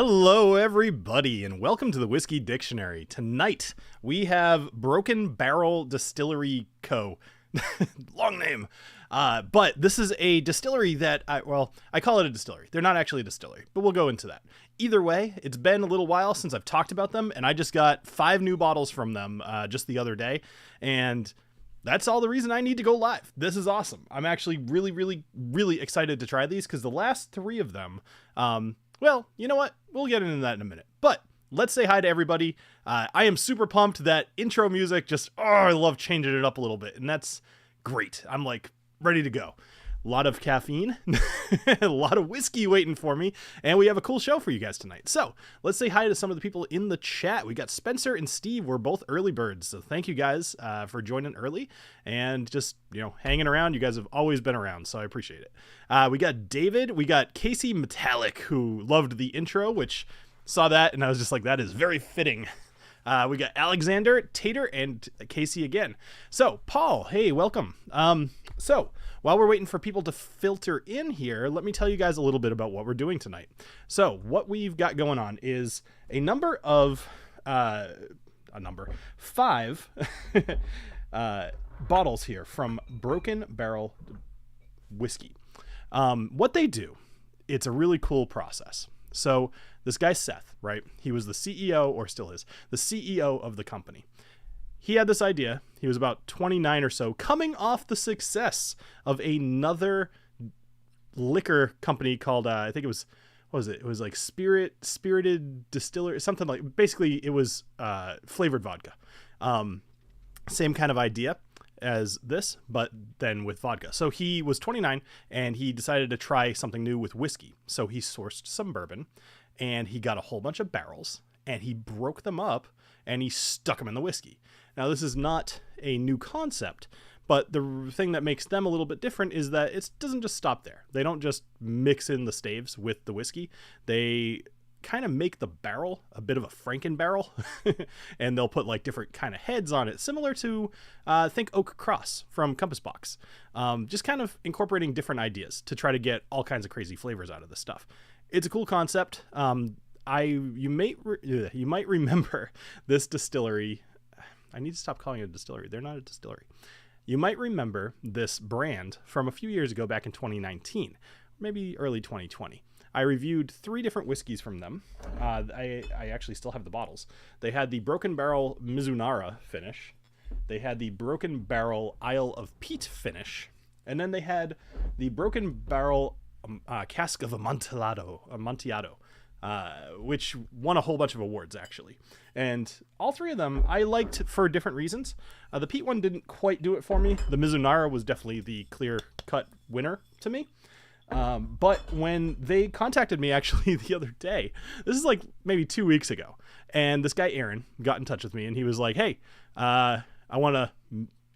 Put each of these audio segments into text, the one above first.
Hello, everybody, and welcome to the Whiskey Dictionary. Tonight, we have Broken Barrel Distillery Co. Long name. But this is a distillery that, I call it a distillery. They're not actually a distillery, but we'll go into that. Either way, it's been a little while since I've talked about them, and I just got 5 new bottles from them just the other day, and that's all the reason I need to go live. This is awesome. I'm actually really excited to try these, because the last 3 of them, well, you know what? We'll get into that in a minute. But let's say hi to everybody. I am super pumped. That intro music I love changing it up a little bit. And that's great. I'm like ready to go. A lot of caffeine, a lot of whiskey waiting for me. And we have a cool show for you guys tonight. So let's say hi to some of the people in the chat. We got Spencer and Steve. We're both early birds. So thank you guys for joining early and just, hanging around. You guys have always been around, so I appreciate it. We got David. We got Casey Metallic, who loved the intro, which saw that. And I was just like, that is very fitting. We got Alexander, Tater, and Casey again. So, Paul, hey, welcome. So, while we're waiting for people to filter in here, let me tell you guys a little bit about what we're doing tonight. So, what we've got going on is a number of, 5 bottles here from Broken Barrel Whiskey. What they do, it's a really cool process. So this guy, Seth, right? He was the CEO, or still is, the CEO of the company. He had this idea. He was about 29 or so, coming off the success of another liquor company called, I think it was, what was it? It was like Spirited Distiller, something like, basically it was flavored vodka. Same kind of idea as this, but then with vodka. So he was 29 and he decided to try something new with whiskey. So he sourced some bourbon and he got a whole bunch of barrels and he broke them up and he stuck them in the whiskey. Now, this is not a new concept, but the thing that makes them a little bit different is that it doesn't just stop there. They don't just mix in the staves with the whiskey. They kind of make the barrel a bit of a Franken barrel and they'll put like different kind of heads on it, similar to think Oak Cross from Compass Box. Just kind of incorporating different ideas to try to get all kinds of crazy flavors out of this stuff. It's a cool concept. You might remember this distillery. I need to stop calling it a distillery. They're not a distillery. You might remember this brand from a few years ago, back in 2019, maybe early 2020. I reviewed 3 different whiskeys from them. I actually still have the bottles. They had the Broken Barrel Mizunara finish. They had the Broken Barrel Isle of Peat finish. And then they had the Broken Barrel Cask of Amontillado, which won a whole bunch of awards, actually. And all 3 of them I liked for different reasons. The Peat one didn't quite do it for me. The Mizunara was definitely the clear-cut winner to me. But when they contacted me actually the other day, this is like maybe 2 weeks ago, and this guy Aaron got in touch with me and he was like, hey, I want to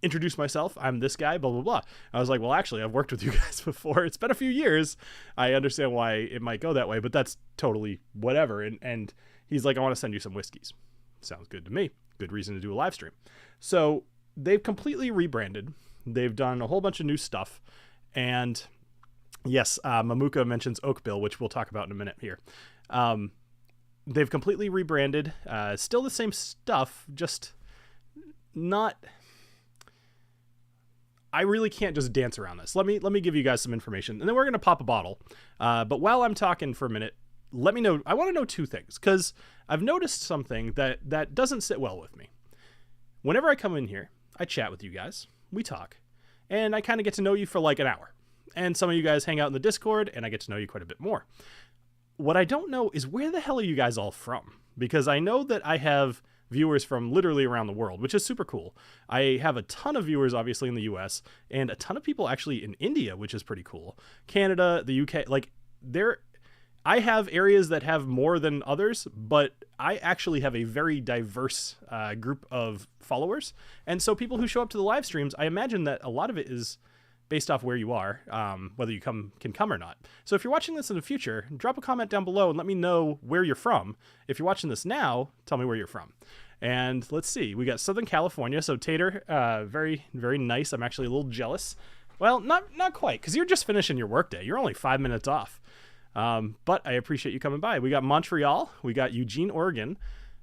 introduce myself. I'm this guy, blah, blah, blah. I was like, well, actually, I've worked with you guys before. It's been a few years. I understand why it might go that way, but that's totally whatever. And he's like, I want to send you some whiskeys. Sounds good to me. Good reason to do a live stream. So they've completely rebranded. They've done a whole bunch of new stuff. And yes, Mamuka mentions Oak Bill, which we'll talk about in a minute here. They've completely rebranded. Still the same stuff, just not... I really can't just dance around this. Let me give you guys some information, and then we're going to pop a bottle. But while I'm talking for a minute, let me know. I want to know 2 things, because I've noticed something that doesn't sit well with me. Whenever I come in here, I chat with you guys, we talk, and I kind of get to know you for like an hour. And some of you guys hang out in the Discord, and I get to know you quite a bit more. What I don't know is, where the hell are you guys all from? Because I know that I have viewers from literally around the world, which is super cool. I have a ton of viewers, obviously, in the US, and a ton of people actually in India, which is pretty cool. Canada, the UK, like, I have areas that have more than others, but I actually have a very diverse group of followers. And so people who show up to the live streams, I imagine that a lot of it is based off where you are, whether you can come or not. So if you're watching this in the future, drop a comment down below and let me know where you're from. If you're watching this now, tell me where you're from. And let's see, we got Southern California. So Tater, very, very nice. I'm actually a little jealous. Well, not quite, because you're just finishing your workday. You're only 5 minutes off. But I appreciate you coming by. We got Montreal. We got Eugene, Oregon,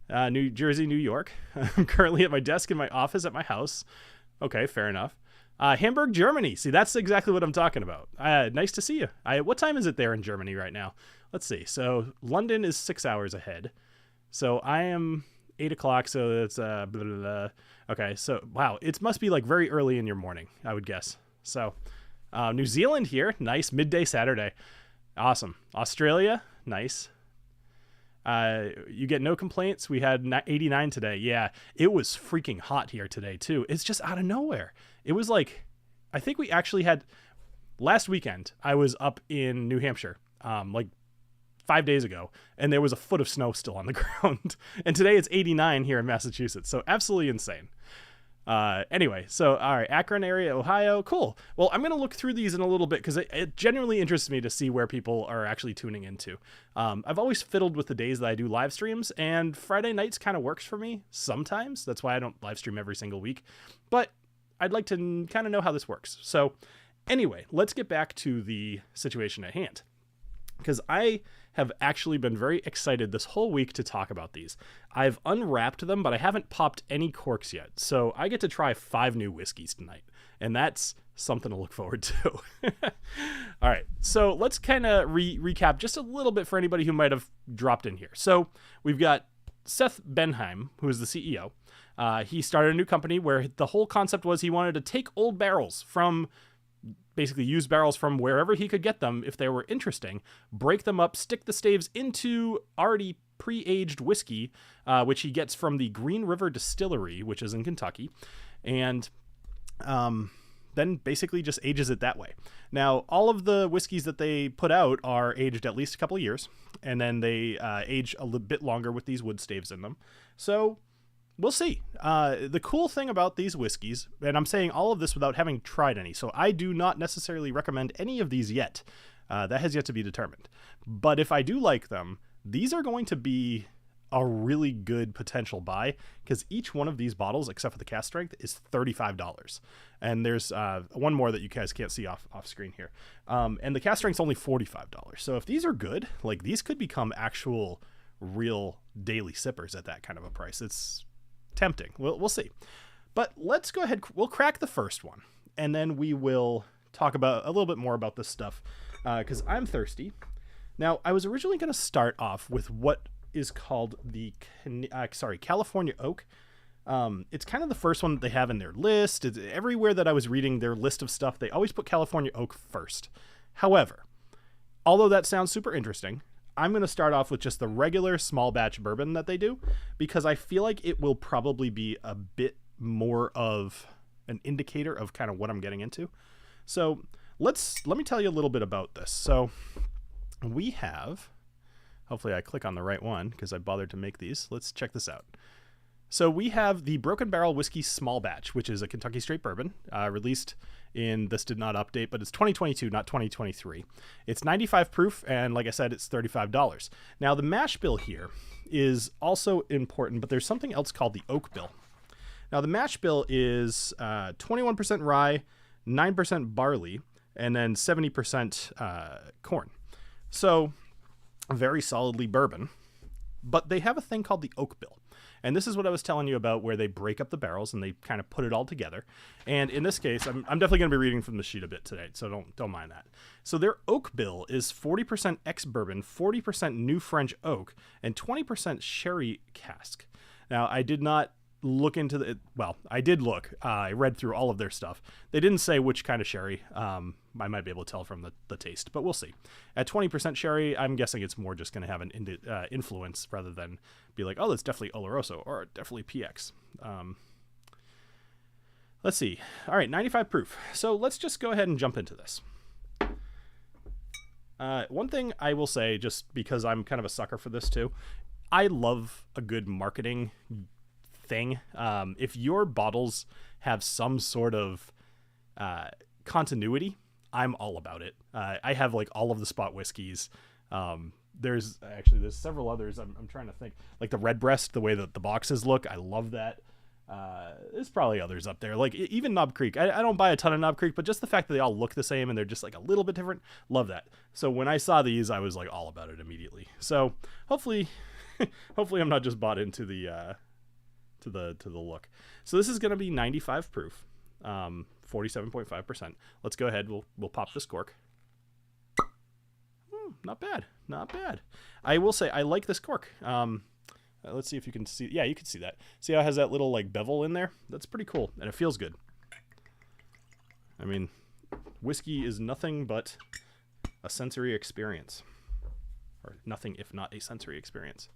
New Jersey, New York. I'm currently at my desk in my office at my house. Okay, fair enough. Hamburg, Germany. See, that's exactly what I'm talking about. Nice to see you. What time is it there in Germany right now? Let's see. So London is 6 hours ahead. So I am 8 o'clock. So it's blah, blah, blah. Okay. So wow, it must be like very early in your morning, I would guess. So New Zealand here. Nice. Midday Saturday. Awesome. Australia. Nice. You get no complaints. We had 89 today. Yeah, it was freaking hot here today too. It's just out of nowhere. It was like, I think we actually had last weekend. I was up in New Hampshire, like 5 days ago, and there was a foot of snow still on the ground. And today it's 89 here in Massachusetts. So absolutely insane. Anyway, so all right, Akron area, Ohio, cool. Well, I'm gonna look through these in a little bit because it genuinely interests me to see where people are actually tuning into. I've always fiddled with the days that I do live streams, and Friday nights kind of works for me sometimes. That's why I don't live stream every single week, but I'd like to kind of know how this works. So anyway, let's get back to the situation at hand, because I have actually been very excited this whole week to talk about these. I've unwrapped them, but I haven't popped any corks yet. So I get to try 5 new whiskeys tonight, and that's something to look forward to. All right, so let's kind of recap just a little bit for anybody who might have dropped in here. So we've got Seth Benheim, who is the CEO. He started a new company where the whole concept was he wanted to take old barrels from basically used barrels from wherever he could get them if they were interesting, break them up, stick the staves into already pre-aged whiskey, which he gets from the Green River Distillery, which is in Kentucky, and then basically just ages it that way. Now, all of the whiskeys that they put out are aged at least a couple of years, and then they age a little bit longer with these wood staves in them. So we'll see. The cool thing about these whiskeys, and I'm saying all of this without having tried any, so I do not necessarily recommend any of these yet. That has yet to be determined. But if I do like them, these are going to be a really good potential buy, because each one of these bottles, except for the Cask Strength, is $35. And there's one more that you guys can't see off screen here. And the Cask Strength's only $45. So if these are good, like these could become actual real daily sippers at that kind of a price. It's tempting. We'll see. But let's go ahead. We'll crack the first one, and then we will talk about a little bit more about this stuff, because I'm thirsty. Now, I was originally going to start off with what is called the California Oak. It's kind of the first one that they have in their list. It's everywhere that I was reading their list of stuff, they always put California Oak first. However, although that sounds super interesting, I'm going to start off with just the regular small batch bourbon that they do, because I feel like it will probably be a bit more of an indicator of kind of what I'm getting into. So let me tell you a little bit about this. So we have, hopefully I click on the right one because I bothered to make these. Let's check this out. So we have the Broken Barrel Whiskey Small Batch, which is a Kentucky straight bourbon, released in, this did not update, but it's 2022, not 2023. It's 95 proof, and like I said, it's $35. Now, the mash bill here is also important, but there's something else called the oak bill. Now, the mash bill is 21% rye, 9% barley, and then 70% corn. So, very solidly bourbon. But they have a thing called the oak bill. And this is what I was telling you about, where they break up the barrels and they kind of put it all together. And in this case, I'm definitely going to be reading from the sheet a bit today, so don't mind that. So their oak bill is 40% ex-bourbon, 40% new French oak, and 20% sherry cask. Now, I did not look into the, well, I did look. I read through all of their stuff. They didn't say which kind of sherry. I might be able to tell from the taste, but we'll see. At 20% sherry, I'm guessing it's more just going to have an influence rather than be like, oh, that's definitely Oloroso or definitely PX. Let's see. All right, 95 proof. So let's just go ahead and jump into this. One thing I will say, just because I'm kind of a sucker for this too, I love a good marketing thing. If your bottles have some sort of continuity, I'm all about it. I have like all of the spot whiskeys. There's several others. I'm trying to think, like the Redbreast, the way that the boxes look. I love that. There's probably others up there, like even Knob Creek. I don't buy a ton of Knob Creek, but just the fact that they all look the same and they're just like a little bit different, love that. So when I saw these, I was like all about it immediately. So hopefully, hopefully I'm not just bought into the to the look. So this is going to be 95 proof, 47.5%. Let's go ahead. We'll pop this cork. Not bad, not bad. I will say I like this cork. Let's see if you can see. Yeah, you can see that. See how it has that little like bevel in there? That's pretty cool, and it feels good. I mean, whiskey is nothing but a sensory experience, or nothing if not a sensory experience.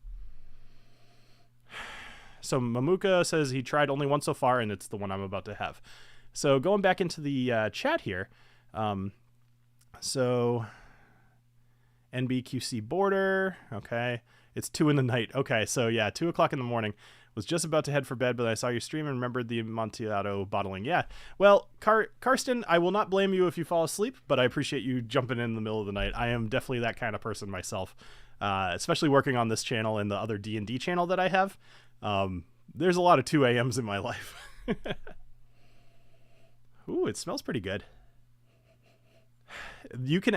So Mamuka says he tried only one so far, and it's the one I'm about to have. So going back into the chat here, so NBQC border, okay. It's 2 a.m. Okay, so yeah, 2 o'clock in the morning. Was just about to head for bed, but I saw your stream and remembered the Amontillado bottling. Yeah, well, Karsten, I will not blame you if you fall asleep, but I appreciate you jumping in the middle of the night. I am definitely that kind of person myself, especially working on this channel and the other D&D channel that I have. There's a lot of 2 a.m.s in my life. Ooh, it smells pretty good. You can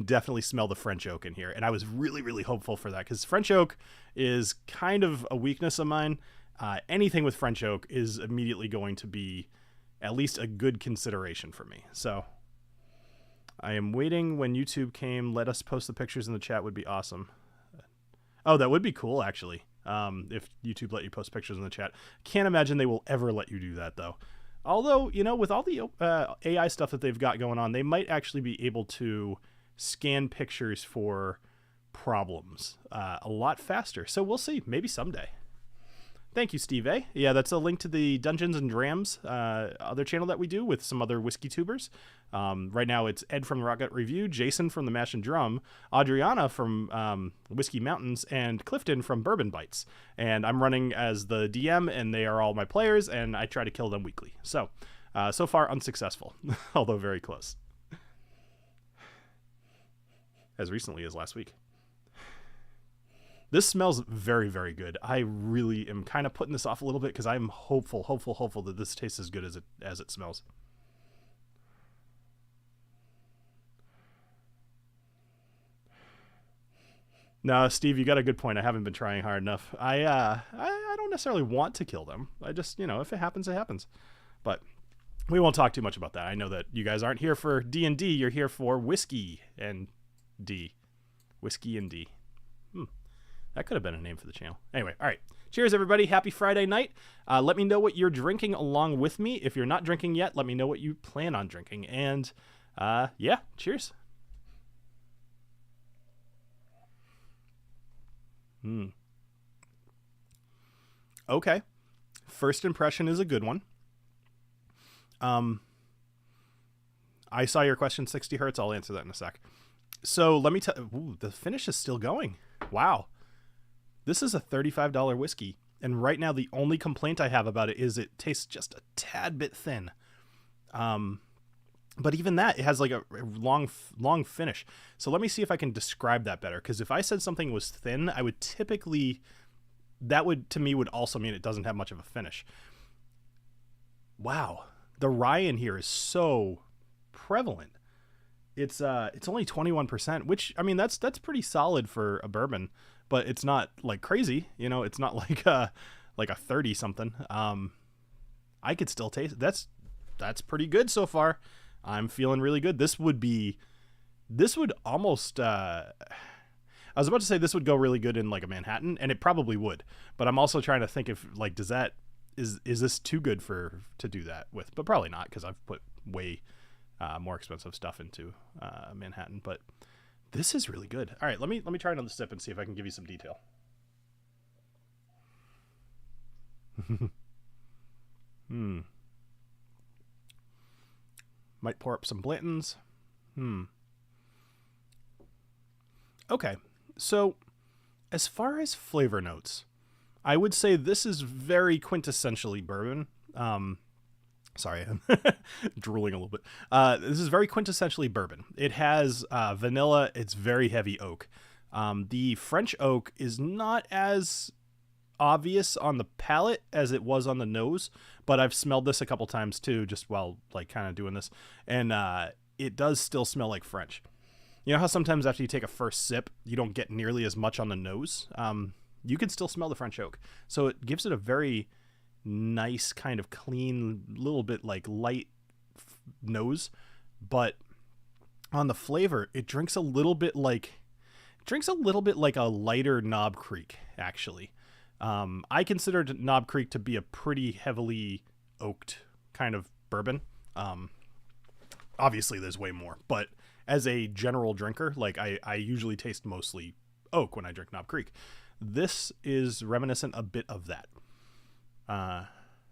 definitely smell the French oak in here, and I was really hopeful for that because French oak is kind of a weakness of mine. Anything with French oak is immediately going to be at least a good consideration for me. So I am waiting when YouTube came. Let us post the pictures in the chat would be awesome. Oh, that would be cool actually. If YouTube let you post pictures in the chat. Can't imagine they will ever let you do that though. Although, you know, with all the AI stuff that they've got going on, they might actually be able to scan pictures for problems a lot faster. So we'll see. Maybe someday. Thank you, Steve A. Yeah, that's a link to the Dungeons and Drams other channel that we do with some other whiskey tubers. Right now it's Ed from the Rocket Review, Jason from the Mash and Drum, Adriana from Whiskey Mountains, and Clifton from Bourbon Bites. And I'm running as the DM, and they are all my players, and I try to kill them weekly. So, so far unsuccessful, although very close. As recently as last week. This smells very good. I really am kind of putting this off a little bit because I'm hopeful that this tastes as good as it smells. No, Steve, you got a good point. I haven't been trying hard enough. I don't necessarily want to kill them. I just, you know, if it happens, it happens. But we won't talk too much about that. I know that you guys aren't here for D&D. You're here for whiskey and D. Whiskey and D. That could have been a name for the channel. Anyway, all right. Cheers, everybody. Happy Friday night. Let me know what you're drinking along with me. If you're not drinking yet, let me know what you plan on drinking. And, yeah, cheers. Okay. First impression is a good one. I saw your question, 60 hertz. I'll answer that in a sec. So let me tell you, the finish is still going. Wow. This is a $35 whiskey, and right now the only complaint I have about it is it tastes just a tad bit thin. But even that, it has like a long finish. So let me see if I can describe that better, because if I said something was thin, I would typically, that would, to me, would also mean it doesn't have much of a finish. Wow. The rye in here is so prevalent. It's only 21%, which, I mean, that's pretty solid for a bourbon. But it's not like crazy, you know. It's not like a 30 something. I could still taste it. That's pretty good so far. I'm feeling really good. This would almost. I was about to say this would go really good in like a Manhattan, and it probably would. But I'm also trying to think if like is this too good to do that with? But probably not, because I've put way more expensive stuff into Manhattan. But this is really good. All right, let me try another sip and see if I can give you some detail. Might pour up some Blantons. Okay, so as far as flavor notes, I would say this is very quintessentially bourbon. Sorry, I'm drooling a little bit. This is very quintessentially bourbon. It has vanilla. It's very heavy oak. The French oak is not as obvious on the palate as it was on the nose, but I've smelled this a couple times too, just while like kind of doing this, and it does still smell like French. You know how sometimes after you take a first sip, you don't get nearly as much on the nose? You can still smell the French oak. So it gives it a very nice kind of clean, little bit like light nose, but on the flavor, it drinks a little bit like a lighter Knob Creek, actually. I considered Knob Creek to be a pretty heavily oaked kind of bourbon. Obviously there's way more, but as a general drinker, like I usually taste mostly oak when I drink Knob Creek. This is reminiscent a bit of that.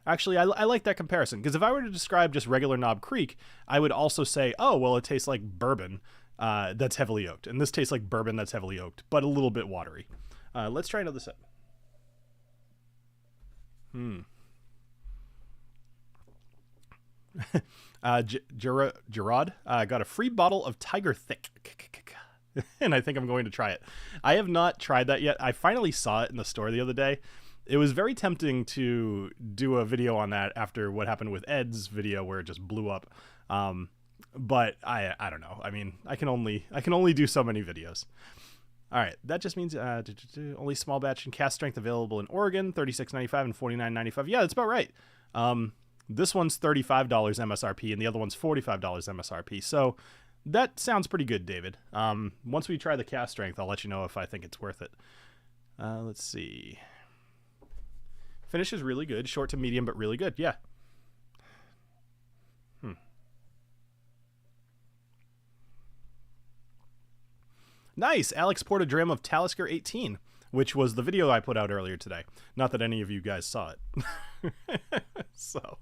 Actually, I like that comparison, because if I were to describe just regular Knob Creek, I would also say, oh, well, it tastes like bourbon that's heavily oaked. And this tastes like bourbon that's heavily oaked, but a little bit watery. Let's try another sip. Gerard got a free bottle of Tiger Thick. And I think I'm going to try it. I have not tried that yet. I finally saw it in the store the other day. It was very tempting to do a video on that after what happened with Ed's video where it just blew up. But I don't know. I mean, I can only do so many videos. All right, that just means only small batch and cask strength available in Oregon, $36.95 and $49.95. Yeah, that's about right. This one's $35 MSRP and the other one's $45 MSRP. So that sounds pretty good, David. Once we try the cask strength, I'll let you know if I think it's worth it. Let's see. Finish is really good. Short to medium, but really good. Yeah. Nice. Alex poured a dram of Talisker 18, which was the video I put out earlier today. Not that any of you guys saw it. So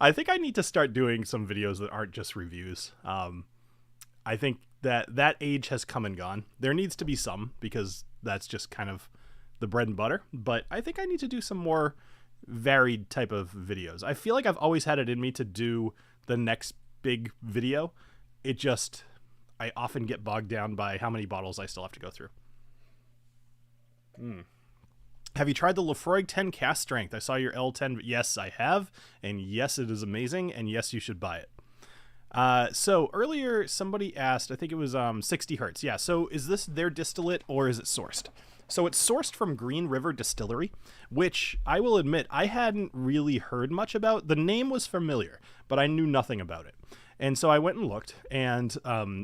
I think I need to start doing some videos that aren't just reviews. I think that age has come and gone. There needs to be some, because that's just kind of the bread and butter. But I think I need to do some more varied type of videos. I feel like I've always had it in me to do the next big video. I often get bogged down by how many bottles I still have to go through. Have you tried the Lefroy 10 Cask Strength? I saw your L10. Yes, I have. And yes, it is amazing. And yes, you should buy it. So earlier somebody asked, I think it was 60 Hertz. Yeah. So is this their distillate or is it sourced? So it's sourced from Green River Distillery, which I will admit I hadn't really heard much about. The name was familiar, but I knew nothing about it. And so I went and looked, and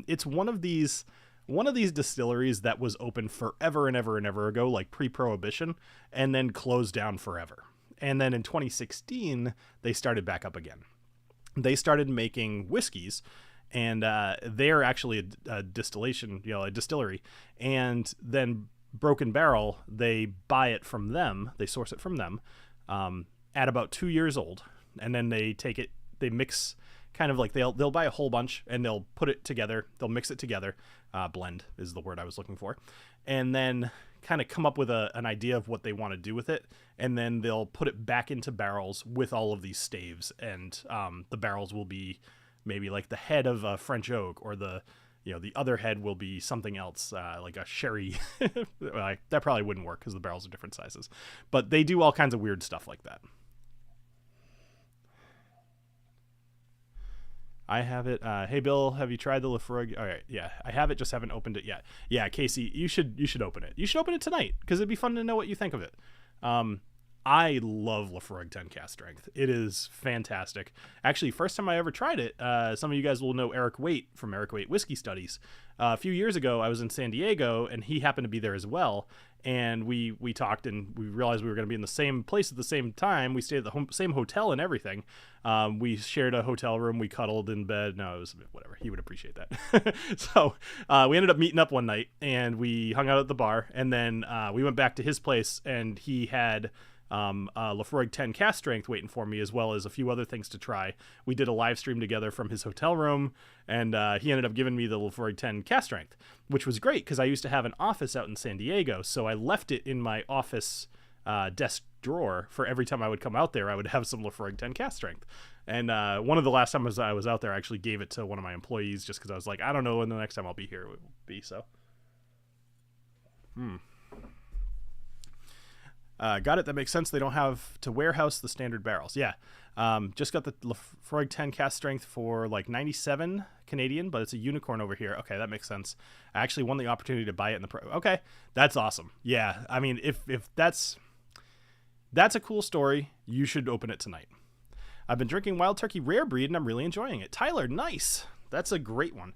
it's one of these distilleries that was open forever and ever and ever ago, like pre-Prohibition, and then closed down forever. And then in 2016, they started back up again. They started making whiskeys, and they're actually a distillery. And then Broken Barrel, they buy it from them, they source it from them at about 2 years old, and then they take it, they mix. Kind of like they'll buy a whole bunch and they'll put it together. They'll mix it together. Blend is the word I was looking for. And then kind of come up with an idea of what they want to do with it. And then they'll put it back into barrels with all of these staves. And the barrels will be maybe like the head of a French oak, or the other head will be something else, like a sherry. That probably wouldn't work because the barrels are different sizes. But they do all kinds of weird stuff like that. I have it. Hey, Bill, have you tried the Lefroy? All right. Yeah, I have it. Just haven't opened it yet. Yeah, Casey, you should open it. You should open it tonight, because it'd be fun to know what you think of it. I love Lefroy 10 Cask Strength. It is fantastic. Actually, first time I ever tried it, some of you guys will know Eric Waite from Eric Waite Whiskey Studies. A few years ago, I was in San Diego, and he happened to be there as well. And we talked, and we realized we were going to be in the same place at the same time. We stayed at the same hotel and everything. We shared a hotel room. We cuddled in bed. No, it was whatever. He would appreciate that. So we ended up meeting up one night, and we hung out at the bar. And then we went back to his place, and he had Lefroy 10 Cask Strength waiting for me, as well as a few other things to try. We did a live stream together from his hotel room, and he ended up giving me the Lefroy 10 Cask Strength, which was great because I used to have an office out in San Diego, so I left it in my office desk drawer. For every time I would come out there, I would have some Lefroy 10 Cask Strength. And one of the last times I was out there, I actually gave it to one of my employees, just because I was like, I don't know when the next time I'll be here will be. So Got it. That makes sense. They don't have to warehouse the standard barrels. Yeah. Just got the Lefroy 10 Cask Strength for like 97 Canadian, but it's a unicorn over here. Okay, that makes sense. I actually won the opportunity to buy it in the Okay, that's awesome. Yeah, I mean, if that's a cool story, you should open it tonight. I've been drinking Wild Turkey Rare Breed, and I'm really enjoying it. Tyler, nice. That's a great one.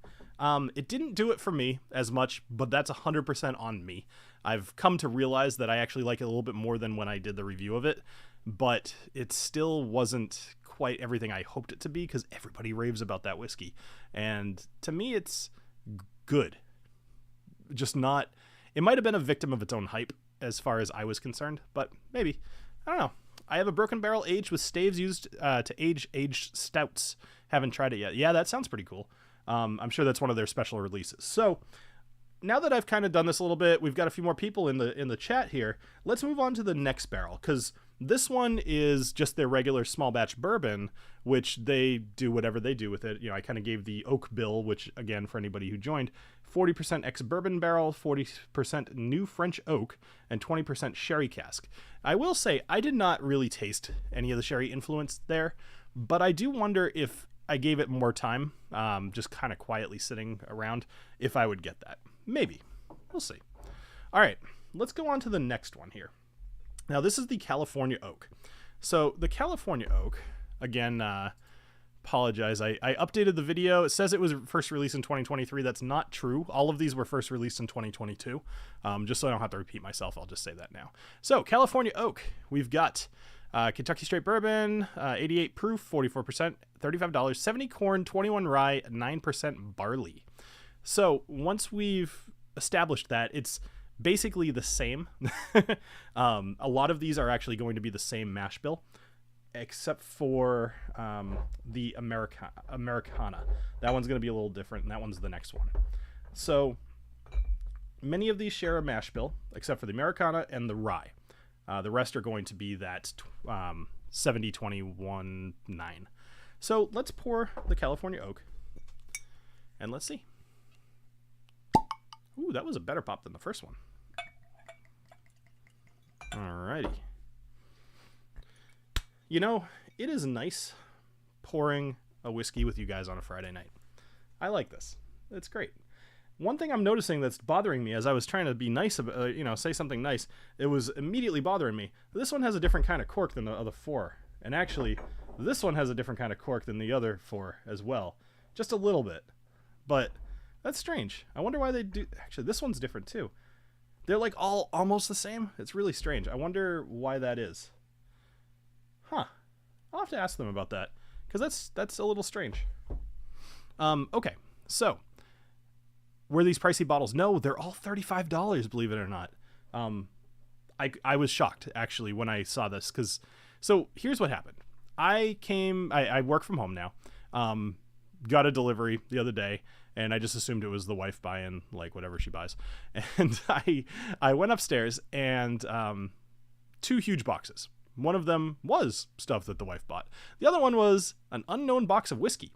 It didn't do it for me as much, but that's 100% on me. I've come to realize that I actually like it a little bit more than when I did the review of it, but it still wasn't quite everything I hoped it to be because everybody raves about that whiskey. And to me, it's good. Just not... It might have been a victim of its own hype as far as I was concerned, but maybe. I don't know. I have a Broken Barrel aged with staves used to age aged stouts. Haven't tried it yet. Yeah, that sounds pretty cool. I'm sure that's one of their special releases. So now that I've kind of done this a little bit, we've got a few more people in the chat here. Let's move on to the next barrel, because this one is just their regular small batch bourbon, which they do whatever they do with it. You know, I kind of gave the oak bill, which again, for anybody who joined, 40% ex-bourbon barrel, 40% new French oak, and 20% sherry cask. I will say I did not really taste any of the sherry influence there, but I do wonder if I gave it more time, just kind of quietly sitting around, if I would get that. Maybe. We'll see. All right, let's go on to the next one here. Now, this is the California Oak. So the California Oak, again, apologize, I updated the video. It says it was first released in 2023. That's not true. All of these were first released in 2022. Just so I don't have to repeat myself, I'll just say that now. So California Oak, we've got Kentucky Straight Bourbon, 88 proof, 44%, $35, 70 corn, 21 rye, 9% barley. So once we've established that, it's basically the same. A lot of these are actually going to be the same mash bill, except for the Americana. That one's going to be a little different, and that one's the next one. So many of these share a mash bill, except for the Americana and the rye. The rest are going to be that 70-21-9. So let's pour the California Oak, and let's see. Ooh, that was a better pop than the first one. Alrighty. You know, it is nice pouring a whiskey with you guys on a Friday night. I like this. It's great. One thing I'm noticing that's bothering me as I was trying to be nice, about, say something nice, it was immediately bothering me. This one has a different kind of cork than the other four. And actually, this one has a different kind of cork than the other four as well. Just a little bit. But that's strange. I wonder why they do... Actually, this one's different too. They're like all almost the same. It's really strange. I wonder why that is. Huh. I'll have to ask them about that, because that's a little strange. Okay, so were these pricey bottles? No, they're all $35, believe it or not. I was shocked, actually, when I saw this, because... So here's what happened. I work from home now. Got a delivery the other day, and I just assumed it was the wife buying, like, whatever she buys. And I went upstairs, and 2 huge boxes. One of them was stuff that the wife bought. The other one was an unknown box of whiskey.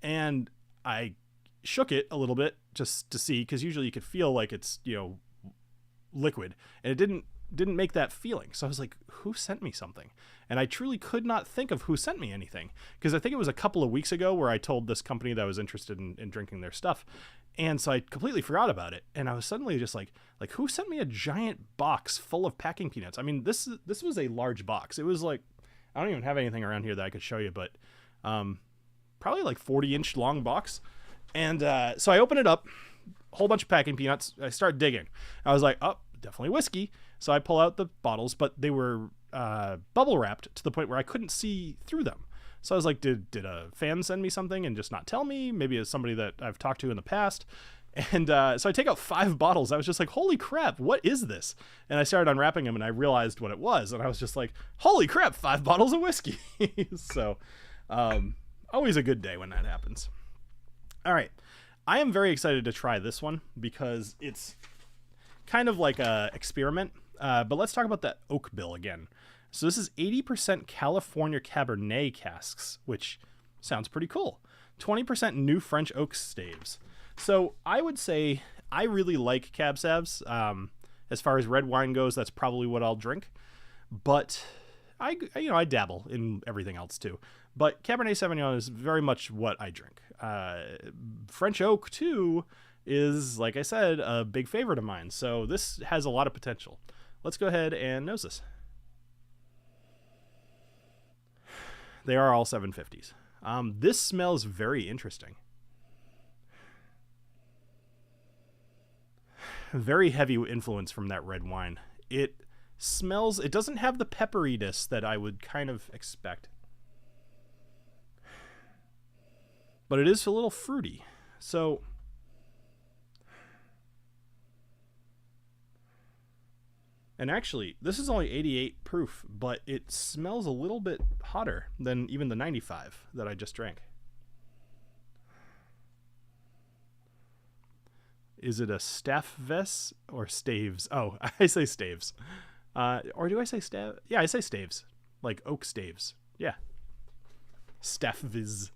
And I shook it a little bit just to see, because usually you could feel like it's, liquid. And it didn't make that feeling. So I was like, who sent me something? And I truly could not think of who sent me anything, because I think it was a couple of weeks ago where I told this company that I was interested in drinking their stuff. And so I completely forgot about it. And I was suddenly just like who sent me a giant box full of packing peanuts? I mean, this was a large box. It was like, I don't even have anything around here that I could show you, but probably like 40-inch long box. And so I open it up, a whole bunch of packing peanuts. I start digging. I was like, oh, definitely whiskey. So I pull out the bottles, but they were bubble wrapped to the point where I couldn't see through them. So I was like, did a fan send me something and just not tell me? Maybe it's somebody that I've talked to in the past. And so I take out 5 bottles. I was just like, holy crap, what is this? And I started unwrapping them, and I realized what it was. And I was just like, holy crap, 5 bottles of whiskey. So always a good day when that happens. All right. I am very excited to try this one because it's kind of like a experiment. But let's talk about that oak bill again. So this is 80% California Cabernet casks, which sounds pretty cool. 20% new French oak staves. So I would say I really like Cab Savs. As far as red wine goes, that's probably what I'll drink. but I dabble in everything else too. But Cabernet Sauvignon is very much what I drink. French oak too is, like I said, a big favorite of mine. So this has a lot of potential. Let's go ahead and nose this. They are all 750s. This smells very interesting. Very heavy influence from that red wine. It doesn't have the pepperiness that I would kind of expect. But it is a little fruity. So and actually, this is only 88 proof, but it smells a little bit hotter than even the 95 that I just drank. Is it a Staves or Staves? Oh, I say Staves. Or do I say Stav? Yeah, I say Staves. Like oak staves. Yeah. Staves.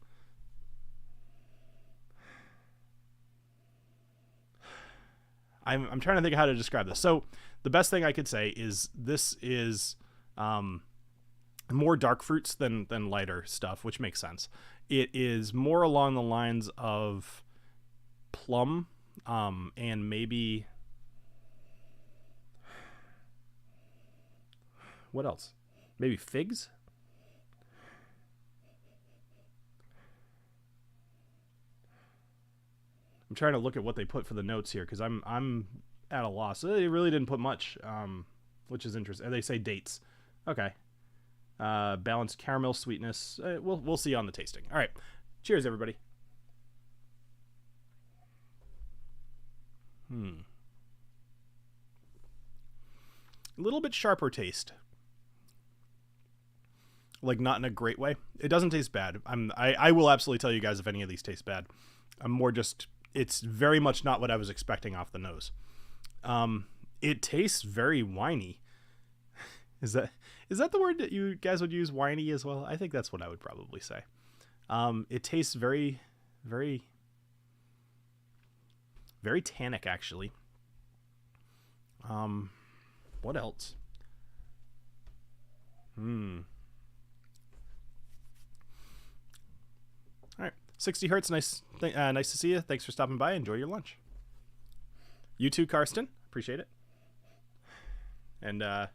I'm trying to think of how to describe this. So the best thing I could say is this is more dark fruits than lighter stuff, which makes sense. It is more along the lines of plum, and maybe what else? Maybe figs. I'm trying to look at what they put for the notes here because I'm at a loss. They really didn't put much, which is interesting. They say dates. Okay. Balanced caramel sweetness. We'll see on the tasting. All right. Cheers, everybody. A little bit sharper taste. Like not in a great way. It doesn't taste bad. I will absolutely tell you guys if any of these taste bad. I'm more just, it's very much not what I was expecting off the nose. It tastes very winey. Is that the word that you guys would use, winey, as well? I think that's what I would probably say. It tastes very, very, very tannic, actually. What else? All right, 60 hertz. Nice to see you. Thanks for stopping by. Enjoy your lunch. You too, Karsten. Appreciate it. And I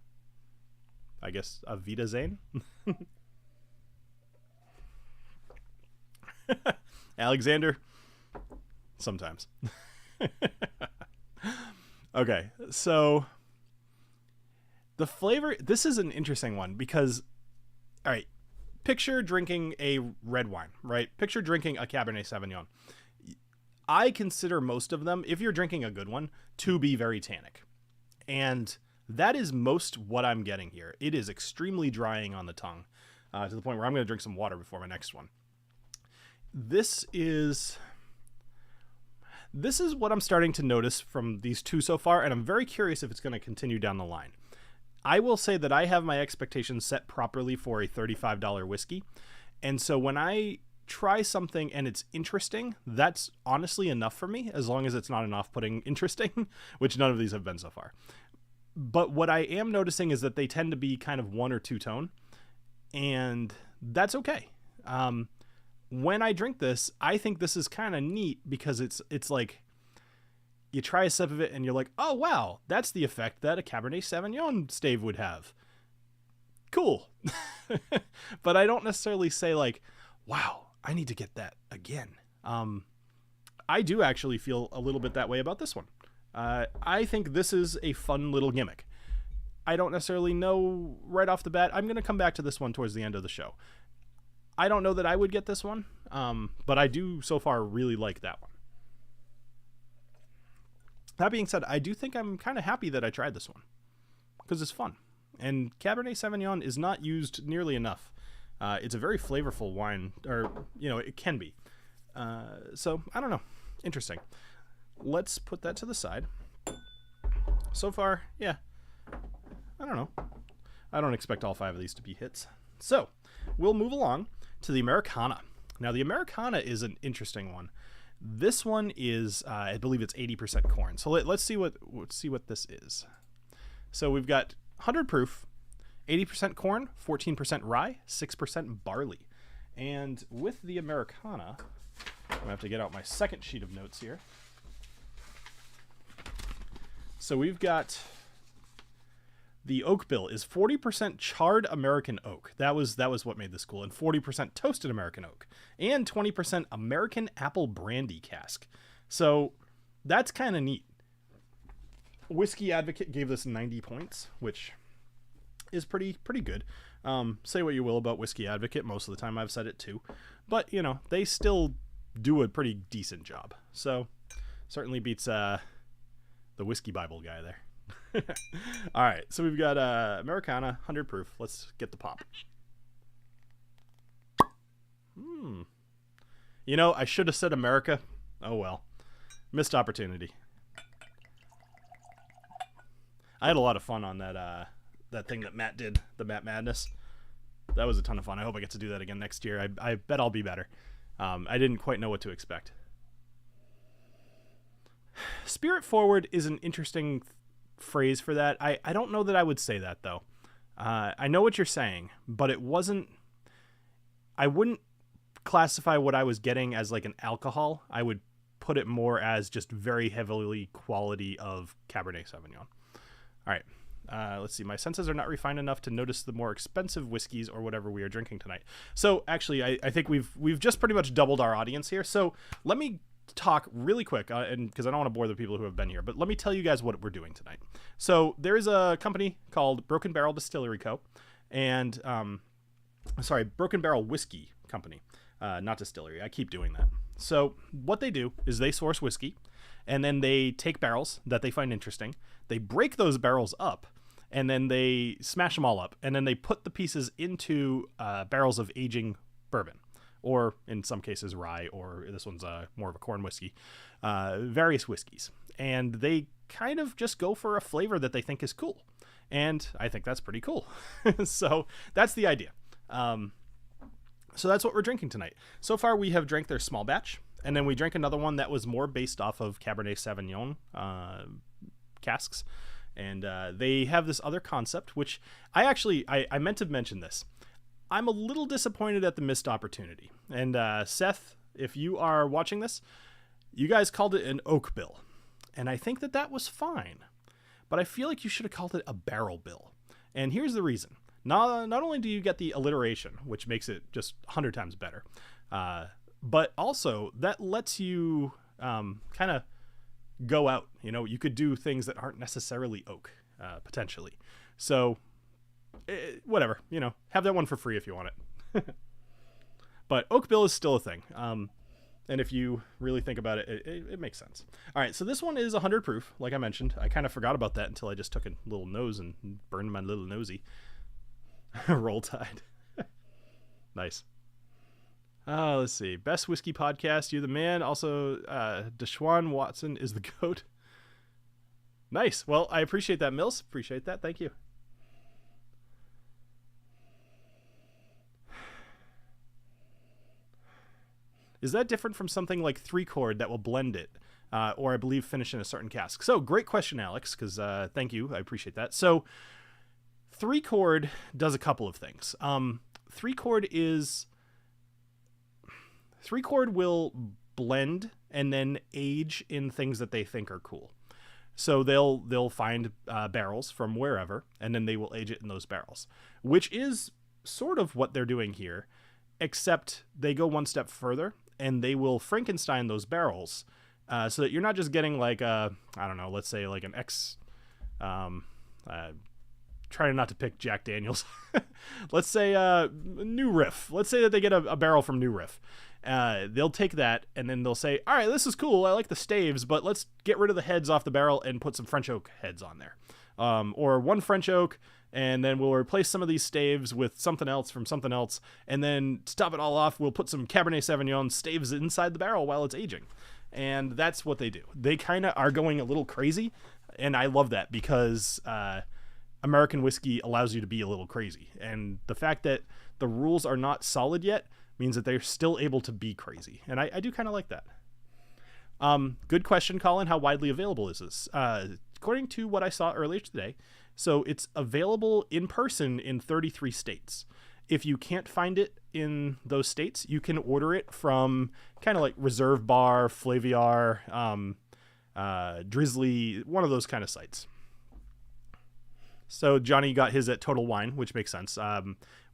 guess Auf Wiedersehen. Alexander. Sometimes. Okay, so the flavor, this is an interesting one because, all right, picture drinking a red wine, right? Picture drinking a Cabernet Sauvignon. I consider most of them, if you're drinking a good one, to be very tannic. And that is most what I'm getting here. It is extremely drying on the tongue, to the point where I'm going to drink some water before my next one. This is what I'm starting to notice from these two so far, and I'm very curious if it's going to continue down the line. I will say that I have my expectations set properly for a $35 whiskey, and so when I try something and it's interesting, that's honestly enough for me, as long as it's not an off-putting interesting, which none of these have been so far. But what I am noticing is that they tend to be kind of one or two tone, and that's okay. When I drink this, I think this is kind of neat because it's like you try a sip of it and you're like, oh wow, that's the effect that a Cabernet Sauvignon stave would have. Cool. But I don't necessarily say like, wow, I need to get that again. I do actually feel a little bit that way about this one. I think this is a fun little gimmick. I don't necessarily know right off the bat. I'm going to come back to this one towards the end of the show. I don't know that I would get this one, but I do so far really like that one. That being said, I do think I'm kind of happy that I tried this one because it's fun. And Cabernet Sauvignon is not used nearly enough. It's a very flavorful wine, or, it can be. So, I don't know. Interesting. Let's put that to the side. So far, yeah. I don't know. I don't expect all 5 of these to be hits. So, we'll move along to the Americana. Now, the Americana is an interesting one. This one is, I believe it's 80% corn. So let's see what this is. So we've got 100 proof. 80% corn, 14% rye, 6% barley. And with the Americana, I'm going to have to get out my second sheet of notes here. So we've got the oak bill is 40% charred American oak. That was what made this cool. And 40% toasted American oak. And 20% American apple brandy cask. So that's kind of neat. Whiskey Advocate gave this 90 points, which is pretty good. Say what you will about Whiskey Advocate. Most of the time I've said it too. But, you know, they still do a pretty decent job. So certainly beats the Whiskey Bible guy there. All right, so we've got Americana, 100 proof. Let's get the pop. You know, I should have said America. Oh well, missed opportunity. I had a lot of fun on that thing that Matt did, the Matt Madness. That was a ton of fun. I hope I get to do that again next year. I bet I'll be better. I didn't quite know what to expect. Spirit forward is an interesting phrase for that. I don't know that I would say that though. I know what you're saying, but it wasn't. I wouldn't classify what I was getting as like an alcohol. I would put it more as just very heavily quality of Cabernet Sauvignon. All right. Let's see. My senses are not refined enough to notice the more expensive whiskeys or whatever we are drinking tonight. So actually, I think we've just pretty much doubled our audience here. So let me talk really quick, and because I don't want to bore the people who have been here, but let me tell you guys what we're doing tonight. So there is a company called Broken Barrel Distillery Co. and Broken Barrel Whiskey Company, not distillery. I keep doing that. So what they do is they source whiskey, and then they take barrels that they find interesting. They break those barrels up, and then they smash them all up, and then they put the pieces into barrels of aging bourbon, or in some cases rye, or this one's more of a corn whiskey, various whiskeys. And they kind of just go for a flavor that they think is cool. And I think that's pretty cool. So that's the idea. So that's what we're drinking tonight. So far we have drank their small batch, and then we drank another one that was more based off of Cabernet Sauvignon casks. And they have this other concept, which I meant to mention this. I'm a little disappointed at the missed opportunity. And Seth, if you are watching this, you guys called it an oak bill. And I think that was fine. But I feel like you should have called it a barrel bill. And here's the reason. Not only do you get the alliteration, which makes it just 100 times better, but also that lets you kind of go out. You know, you could do things that aren't necessarily oak, potentially. So whatever, you know, have that one for free if you want it. But oak bill is still a thing. And if you really think about it, it makes sense. All right, so this one is 100 proof, like I mentioned. I kind of forgot about that until I just took a little nose and burned my little nosy. Roll Tide. Nice. Let's see. Best whiskey podcast. You're the man. Also, Deshaun Watson is the GOAT. Nice. Well, I appreciate that, Mills. Appreciate that. Thank you. Is that different from something like 3-chord that will blend it, or I believe finish in a certain cask? So great question, Alex, because thank you. I appreciate that. So 3-chord does a couple of things. 3-chord will blend and then age in things that they think are cool. So they'll find barrels from wherever, and then they will age it in those barrels, which is sort of what they're doing here, except they go one step further, and they will Frankenstein those barrels so that you're not just getting like I don't know, let's say like an trying not to pick Jack Daniels. Let's say New Riff. Let's say that they get a barrel from New Riff. They'll take that, and then they'll say, all right, this is cool. I like the staves, but let's get rid of the heads off the barrel and put some French oak heads on there. Or one French oak, and then we'll replace some of these staves with something else from something else, and then to top it all off, we'll put some Cabernet Sauvignon staves inside the barrel while it's aging. And that's what they do. They kind of are going a little crazy, and I love that because American whiskey allows you to be a little crazy. And the fact that the rules are not solid yet means that they're still able to be crazy. And I do kind of like that. Good question, Colin. How widely available is this? According to what I saw earlier today, So it's available in person in 33 states. If you can't find it in those states, you can order it from kind of like Reserve Bar, Flaviar, Drizzly, one of those kind of sites. So Johnny got his at Total Wine, which makes sense.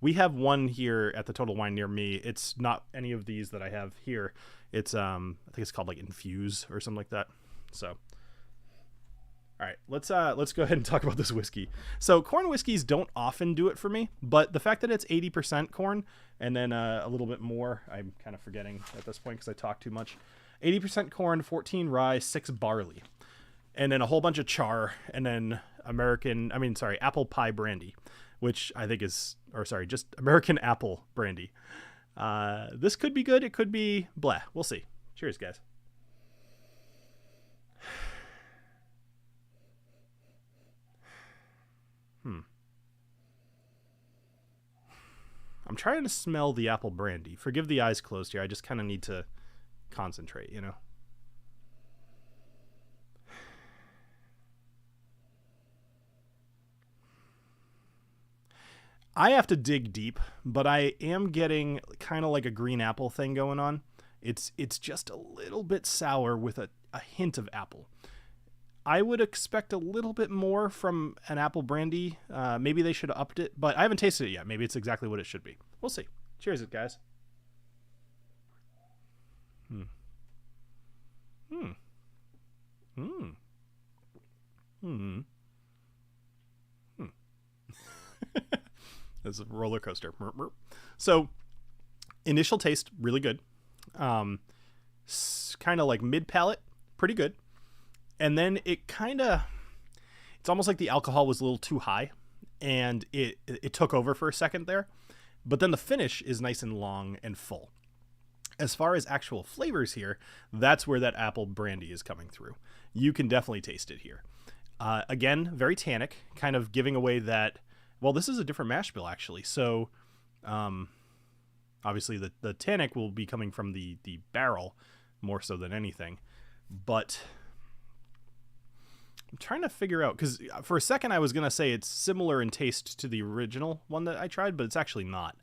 We have one here at the Total Wine near me. It's not any of these that I have here. It's I think it's called like Infuse or something like that. So, all right, let's go ahead and talk about this whiskey. So corn whiskeys don't often do it for me, but the fact that it's 80% corn and then a little bit more, I'm kind of forgetting at this point because I talk too much. 80% corn, 14 rye, 6 barley, and then a whole bunch of char, and then apple pie brandy, which I think is, just American apple brandy. This could be good. It could be blah. We'll see. Cheers, guys. I'm trying to smell the apple brandy. Forgive the eyes closed here. I just kind of need to concentrate, you know? I have to dig deep, but I am getting kind of like a green apple thing going on. It's just a little bit sour with a hint of apple. I would expect a little bit more from an apple brandy. Maybe they should have upped it, but I haven't tasted it yet. Maybe it's exactly what it should be. We'll see. Cheers, guys. It's a roller coaster. So, initial taste, really good. Kind of like mid palate, pretty good. And then it's almost like the alcohol was a little too high, and it took over for a second there. But then the finish is nice and long and full. As far as actual flavors here, that's where that apple brandy is coming through. You can definitely taste it here. Again, very tannic, kind of giving away that. Well, this is a different mash bill, actually. So, obviously, the tannic will be coming from the barrel more so than anything. But I'm trying to figure out, because for a second I was going to say it's similar in taste to the original one that I tried, but it's actually not.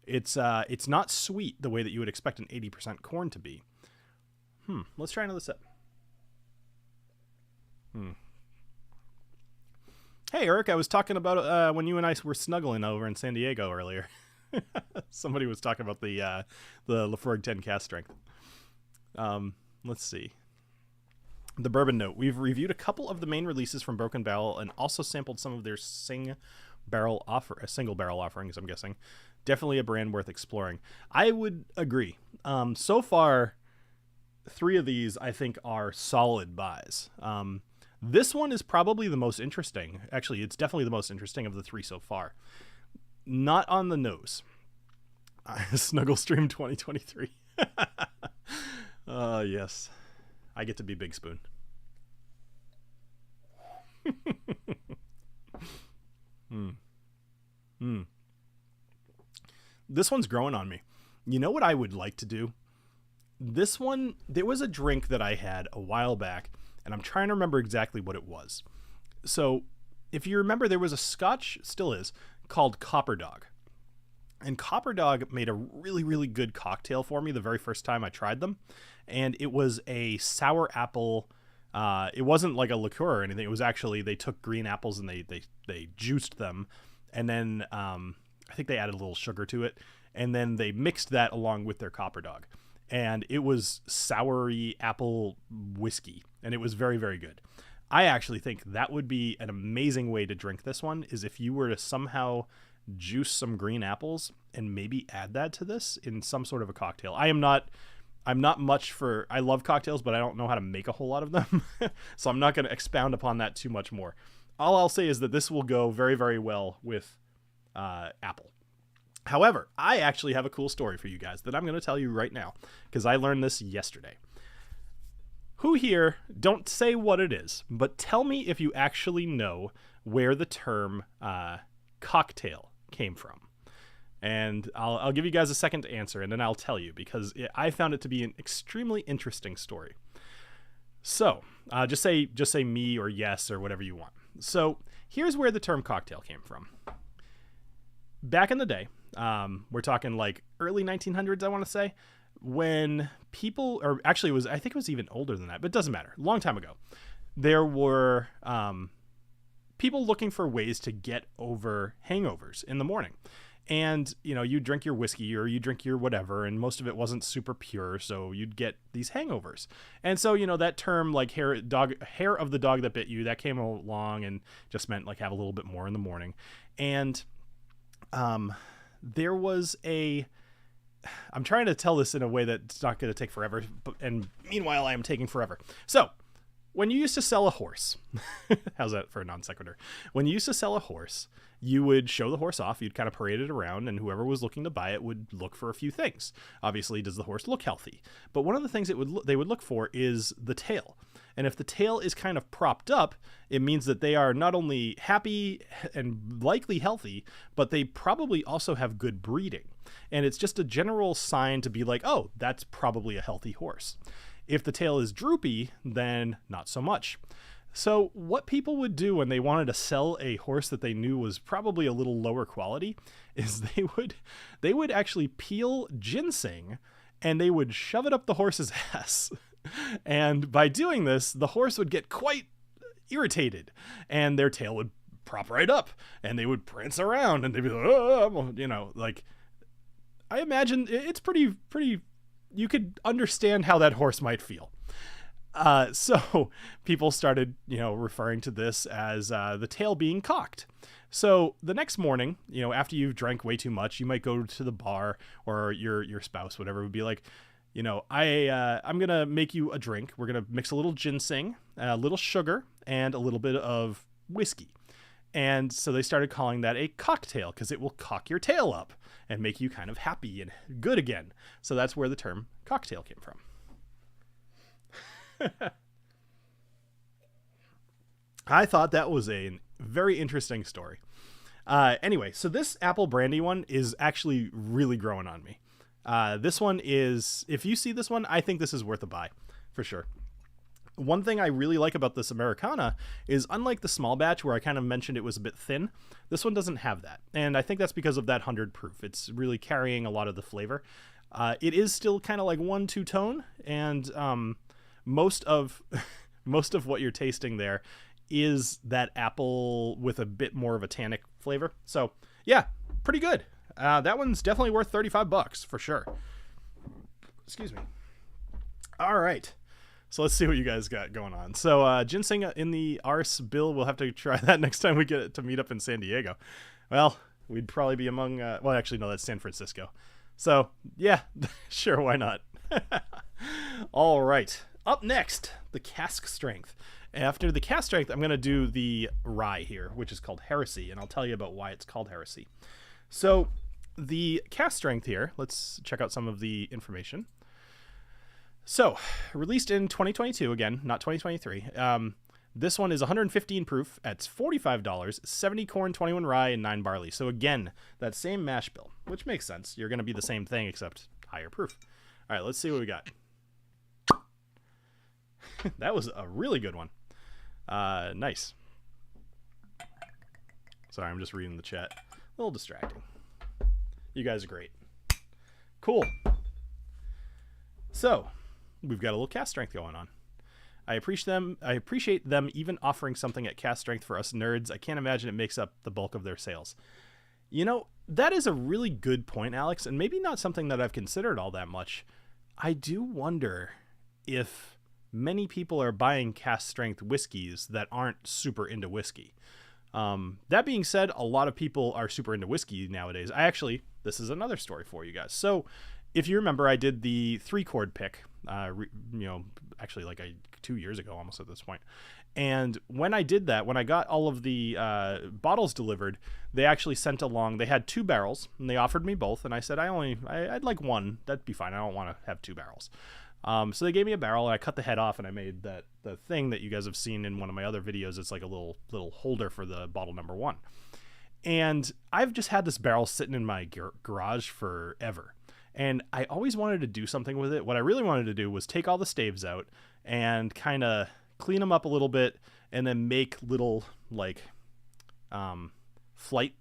It's not sweet the way that you would expect an 80% corn to be. Let's try another sip. Hey, Eric, I was talking about when you and I were snuggling over in San Diego earlier. Somebody was talking about the Lafroig 10 Cask Strength. Let's see. The bourbon note. We've reviewed a couple of the main releases from Broken Barrel and also sampled some of their single barrel offerings, I'm guessing. Definitely a brand worth exploring. I would agree. So far, 3 of these I think are solid buys. This one is probably the most interesting. Actually, it's definitely the most interesting of the 3 so far. Not on the nose. Snuggle Stream 2023. Yes. I get to be Big Spoon. This one's growing on me. You know what I would like to do? This one, there was a drink that I had a while back, and I'm trying to remember exactly what it was. So, if you remember, there was a Scotch, still is, called Copper Dog. And Copper Dog made a really, really good cocktail for me the very first time I tried them. And it was a sour apple. It wasn't like a liqueur or anything. It was actually, they took green apples and they juiced them. And then I think they added a little sugar to it. And then they mixed that along with their Copper Dog. And it was soury apple whiskey. And it was very, very good. I actually think that would be an amazing way to drink this one, is if you were to somehow juice some green apples and maybe add that to this in some sort of a cocktail. I'm not much for, I love cocktails, but I don't know how to make a whole lot of them. So I'm not going to expound upon that too much more. All I'll say is that this will go very, very well with apple. However, I actually have a cool story for you guys that I'm going to tell you right now, because I learned this yesterday. Who here, don't say what it is, but tell me if you actually know where the term cocktail came from. And I'll give you guys a second to answer, and then I'll tell you, because I found it to be an extremely interesting story. So just say me or yes or whatever you want. So here's where the term cocktail came from. Back in the day, we're talking like early 1900s, I want to say, when people, or actually it was, I think it was even older than that, but it doesn't matter. Long time ago, there were people looking for ways to get over hangovers in the morning. And, you know, you drink your whiskey or you drink your whatever, and most of it wasn't super pure, so you'd get these hangovers. And so, you know, that term, like hair of the dog that bit you, that came along and just meant like have a little bit more in the morning. And there was I'm trying to tell this in a way that's not going to take forever, and meanwhile I am taking forever. So, when you used to sell a horse, how's that for a non sequitur? When you used to sell a horse, you would show the horse off, you'd kind of parade it around, and whoever was looking to buy it would look for a few things. Obviously, does the horse look healthy? But one of the things they would look for is the tail. And if the tail is kind of propped up, it means that they are not only happy and likely healthy, but they probably also have good breeding. And it's just a general sign to be like, oh, that's probably a healthy horse. If the tail is droopy, then not so much. So what people would do when they wanted to sell a horse that they knew was probably a little lower quality is they would actually peel ginseng and they would shove it up the horse's ass. And by doing this, the horse would get quite irritated and their tail would prop right up and they would prance around and they'd be like, oh, you know, like I imagine it's pretty, you could understand how that horse might feel. So people started, you know, referring to this as the tail being cocked. So the next morning, you know, after you've drank way too much, you might go to the bar or your spouse, whatever, would be like, you know, I'm going to make you a drink. We're going to mix a little ginseng, a little sugar, and a little bit of whiskey. And so they started calling that a cocktail because it will cock your tail up and make you kind of happy and good again. So that's where the term cocktail came from. I thought that was a very interesting story. Anyway, so this apple brandy one is actually really growing on me. This one is, if you see this one, I think this is worth a buy for sure. One thing I really like about this Americana is, unlike the small batch where I kind of mentioned it was a bit thin, this one doesn't have that. And I think that's because of that 100 proof. It's really carrying a lot of the flavor. It is still kind of like 1-2 tone, and most of what you're tasting there is that apple with a bit more of a tannic flavor. So yeah, pretty good. That one's definitely worth $35 for sure. Excuse me. All right. So let's see what you guys got going on. So ginseng in the arse, Bill, we'll have to try that next time we get to meet up in San Diego. Well, we'd probably be among, well, actually, no, that's San Francisco. So yeah, sure, why not? All right. Up next, the Cask Strength. After the Cask Strength, I'm going to do the rye here, which is called Heresy, and I'll tell you about why it's called Heresy. So the Cask Strength here, let's check out some of the information. So, released in 2022, again, not 2023. This one is 115 proof at $45, 70 corn, 21 rye, and 9 barley. So again, that same mash bill, which makes sense. You're going to be the same thing except higher proof. All right, let's see what we got. That was a really good one. Nice. Sorry, I'm just reading the chat. A little distracting. You guys are great. Cool. So, we've got a little Cask Strength going on. I appreciate them even offering something at Cask Strength for us nerds. I can't imagine it makes up the bulk of their sales. You know, that is a really good point, Alex, and maybe not something that I've considered all that much. I do wonder if many people are buying Cask Strength whiskeys that aren't super into whiskey. That being said, a lot of people are super into whiskey nowadays. This is another story for you guys. So, if you remember, I did the 3-chord pick, actually like 2 years ago almost at this point. And when I did that, when I got all of the bottles delivered, they actually sent along, they had 2 barrels and they offered me both. And I said, I'd like one. That'd be fine. I don't want to have 2 barrels. So they gave me a barrel and I cut the head off and I made the thing that you guys have seen in one of my other videos. It's like a little holder for the bottle number 1. And I've just had this barrel sitting in my garage forever. And I always wanted to do something with it. What I really wanted to do was take all the staves out and kind of clean them up a little bit and then make little, like, flight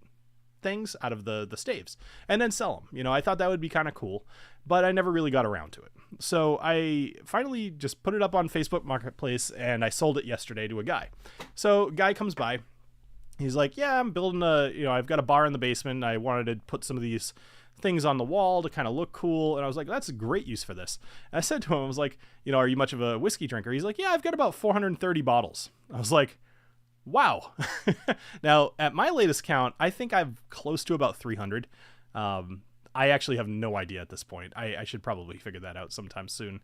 things out of the staves and then sell them. You know, I thought that would be kind of cool, but I never really got around to it. So I finally just put it up on Facebook Marketplace and I sold it yesterday to a guy. So guy comes by. He's like, yeah, I'm building I've got a bar in the basement. And I wanted to put some of these things on the wall to kind of look cool. And I was like, that's a great use for this. And I said to him, I was like, are you much of a whiskey drinker? He's like, yeah, I've got about 430 bottles. I was like, wow. Now, at my latest count, I think I'm close to about 300. I actually have no idea at this point. I should probably figure that out sometime soon.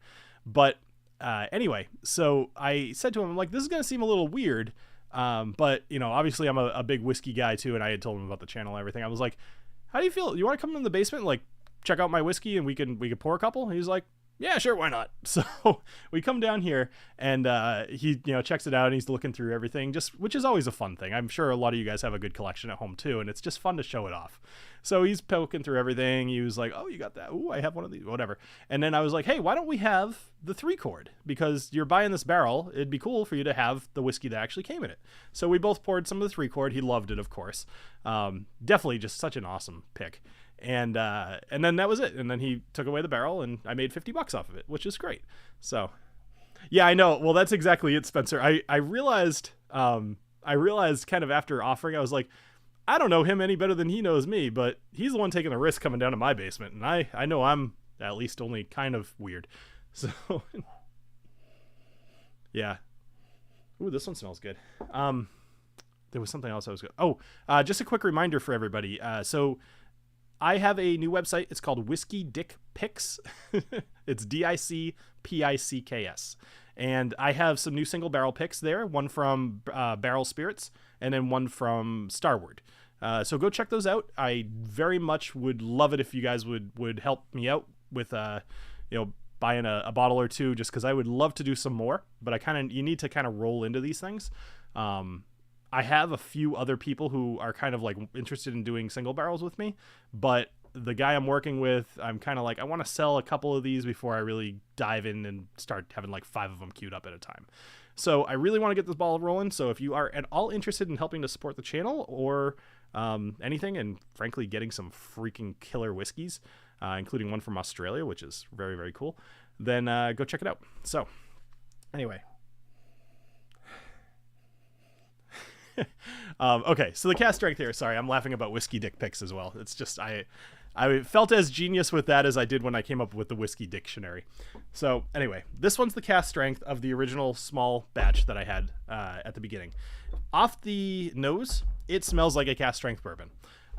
But anyway, so I said to him, I'm like, this is going to seem a little weird. But, obviously I'm a big whiskey guy too. And I had told him about the channel and everything. I was like, how do you feel? You want to come in the basement and like check out my whiskey and we can pour a couple? He's like, yeah, sure, why not? So we come down here and he checks it out and he's looking through everything, which is always a fun thing. I'm sure a lot of you guys have a good collection at home too, and it's just fun to show it off. So he's poking through everything. He was like, oh, you got that? Ooh, I have one of these, whatever. And then I was like, hey, why don't we have the 3-chord? Because you're buying this barrel, it'd be cool for you to have the whiskey that actually came in it. So we both poured some of the 3-chord. He loved it, of course. Definitely just such an awesome pick. And then that was it. And then he took away the barrel and I made $50 off of it, which is great. So yeah, I know. Well, that's exactly it, Spencer. I realized kind of after offering, I was like, I don't know him any better than he knows me, but he's the one taking the risk coming down to my basement. And I know I'm at least only kind of weird. So yeah. Ooh, this one smells good. There was something else I was good. Oh, just a quick reminder for everybody. So I have a new website. It's called Whiskey Dick Picks. It's DICPICKS. And I have some new single barrel picks there. One from Barrel Spirits and then one from Starward. So go check those out. I very much would love it if you guys would help me out with buying a bottle or two, just because I would love to do some more. But you need to kind of roll into these things. I have a few other people who are kind of like interested in doing single barrels with me, but the guy I'm working with, I'm kind of like, I want to sell a couple of these before I really dive in and start having like 5 of them queued up at a time. So I really want to get this ball rolling. So if you are at all interested in helping to support the channel or anything, and frankly, getting some freaking killer whiskeys, including one from Australia, which is very, very cool, then go check it out. So anyway. Okay, so the Cask Strength here. Sorry, I'm laughing about whiskey dick picks as well. It's just I felt as genius with that as I did when I came up with the whiskey dictionary. So anyway, this one's the Cask Strength of the original small batch that I had at the beginning. Off the nose, it smells like a Cask Strength bourbon.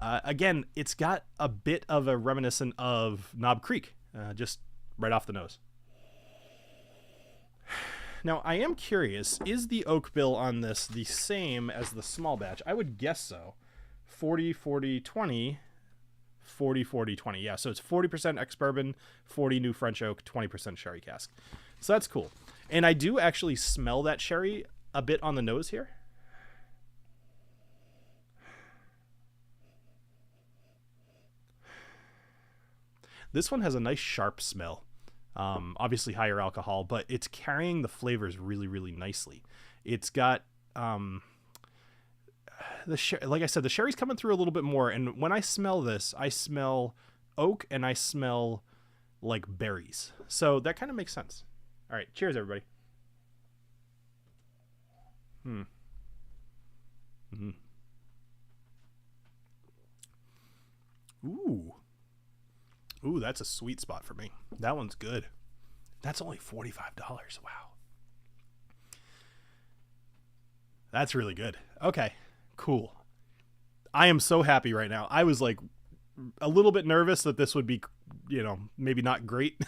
Again, it's got a bit of a reminiscent of Knob Creek, just right off the nose. Now, I am curious, is the oak bill on this the same as the small batch? I would guess so. 40, 40, 20, 40, 40, 20. Yeah, so it's 40% ex-bourbon, 40 new French oak, 20% sherry cask. So that's cool. And I do actually smell that sherry a bit on the nose here. This one has a nice sharp smell. Obviously higher alcohol, but it's carrying the flavors really, really nicely. It's got, like I said, the sherry's coming through a little bit more. And when I smell this, I smell oak and I smell like berries. So that kind of makes sense. All right. Cheers, everybody. Ooh, that's a sweet spot for me. That one's good. That's only $45. Wow. That's really good. Okay, cool. I am so happy right now. I was like a little bit nervous that this would be, maybe not great.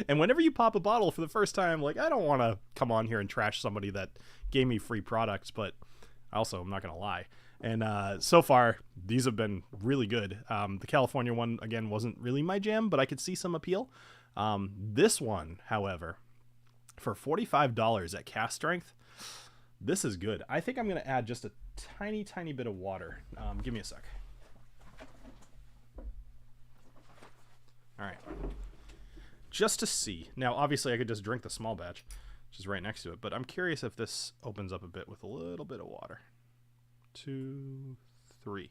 And whenever you pop a bottle for the first time, like, I don't want to come on here and trash somebody that gave me free products, but also, I'm not going to lie. And so far, these have been really good. The California one, again, wasn't really my jam, but I could see some appeal. This one, however, for $45 at Cask Strength, this is good. I think I'm going to add just a tiny, tiny bit of water. Give me a sec. All right. Just to see. Now, obviously, I could just drink the small batch, which is right next to it, but I'm curious if this opens up a bit with a little bit of water. 2, 3.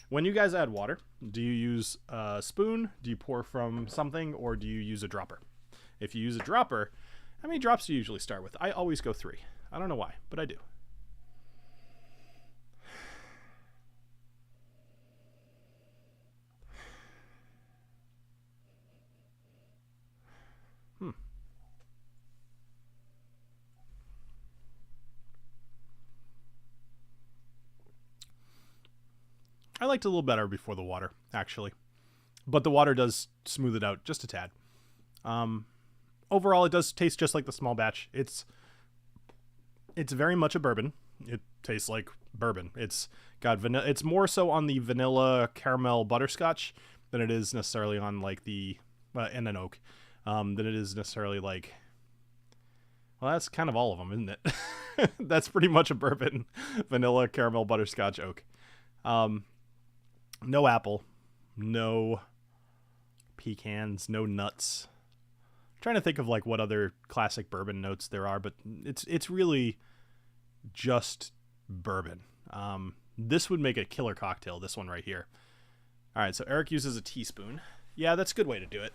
When you guys add water, do you use a spoon? Do you pour from something, or do you use a dropper? If you use a dropper, how many drops do you usually start with? I always go 3. I don't know why, but I do. I liked it a little better before the water, actually. But the water does smooth it out just a tad. Overall, it does taste just like the small batch. It's very much a bourbon. It tastes like bourbon. It's got vanilla. It's more so on the vanilla caramel butterscotch than it is necessarily on like the and an oak. Than it is necessarily like. Well, that's kind of all of them, isn't it? That's pretty much a bourbon. Vanilla, caramel, butterscotch, oak. No apple, no pecans, no nuts. I'm trying to think of like what other classic bourbon notes there are, but it's really just bourbon. This would make a killer cocktail, this one right here. All right, so Eric uses a teaspoon. Yeah, that's a good way to do it.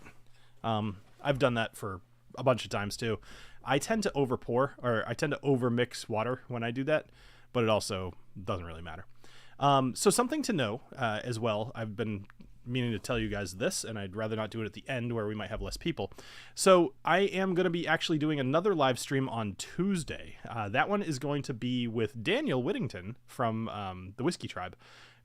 I've done that for a bunch of times too. I tend to overpour, or I tend to overmix water when I do that, but it also doesn't really matter. So something to know as well, I've been meaning to tell you guys this, and I'd rather not do it at the end where we might have less people. So I am going to be actually doing another live stream on Tuesday. That one is going to be with Daniel Whittington from the Whiskey Tribe,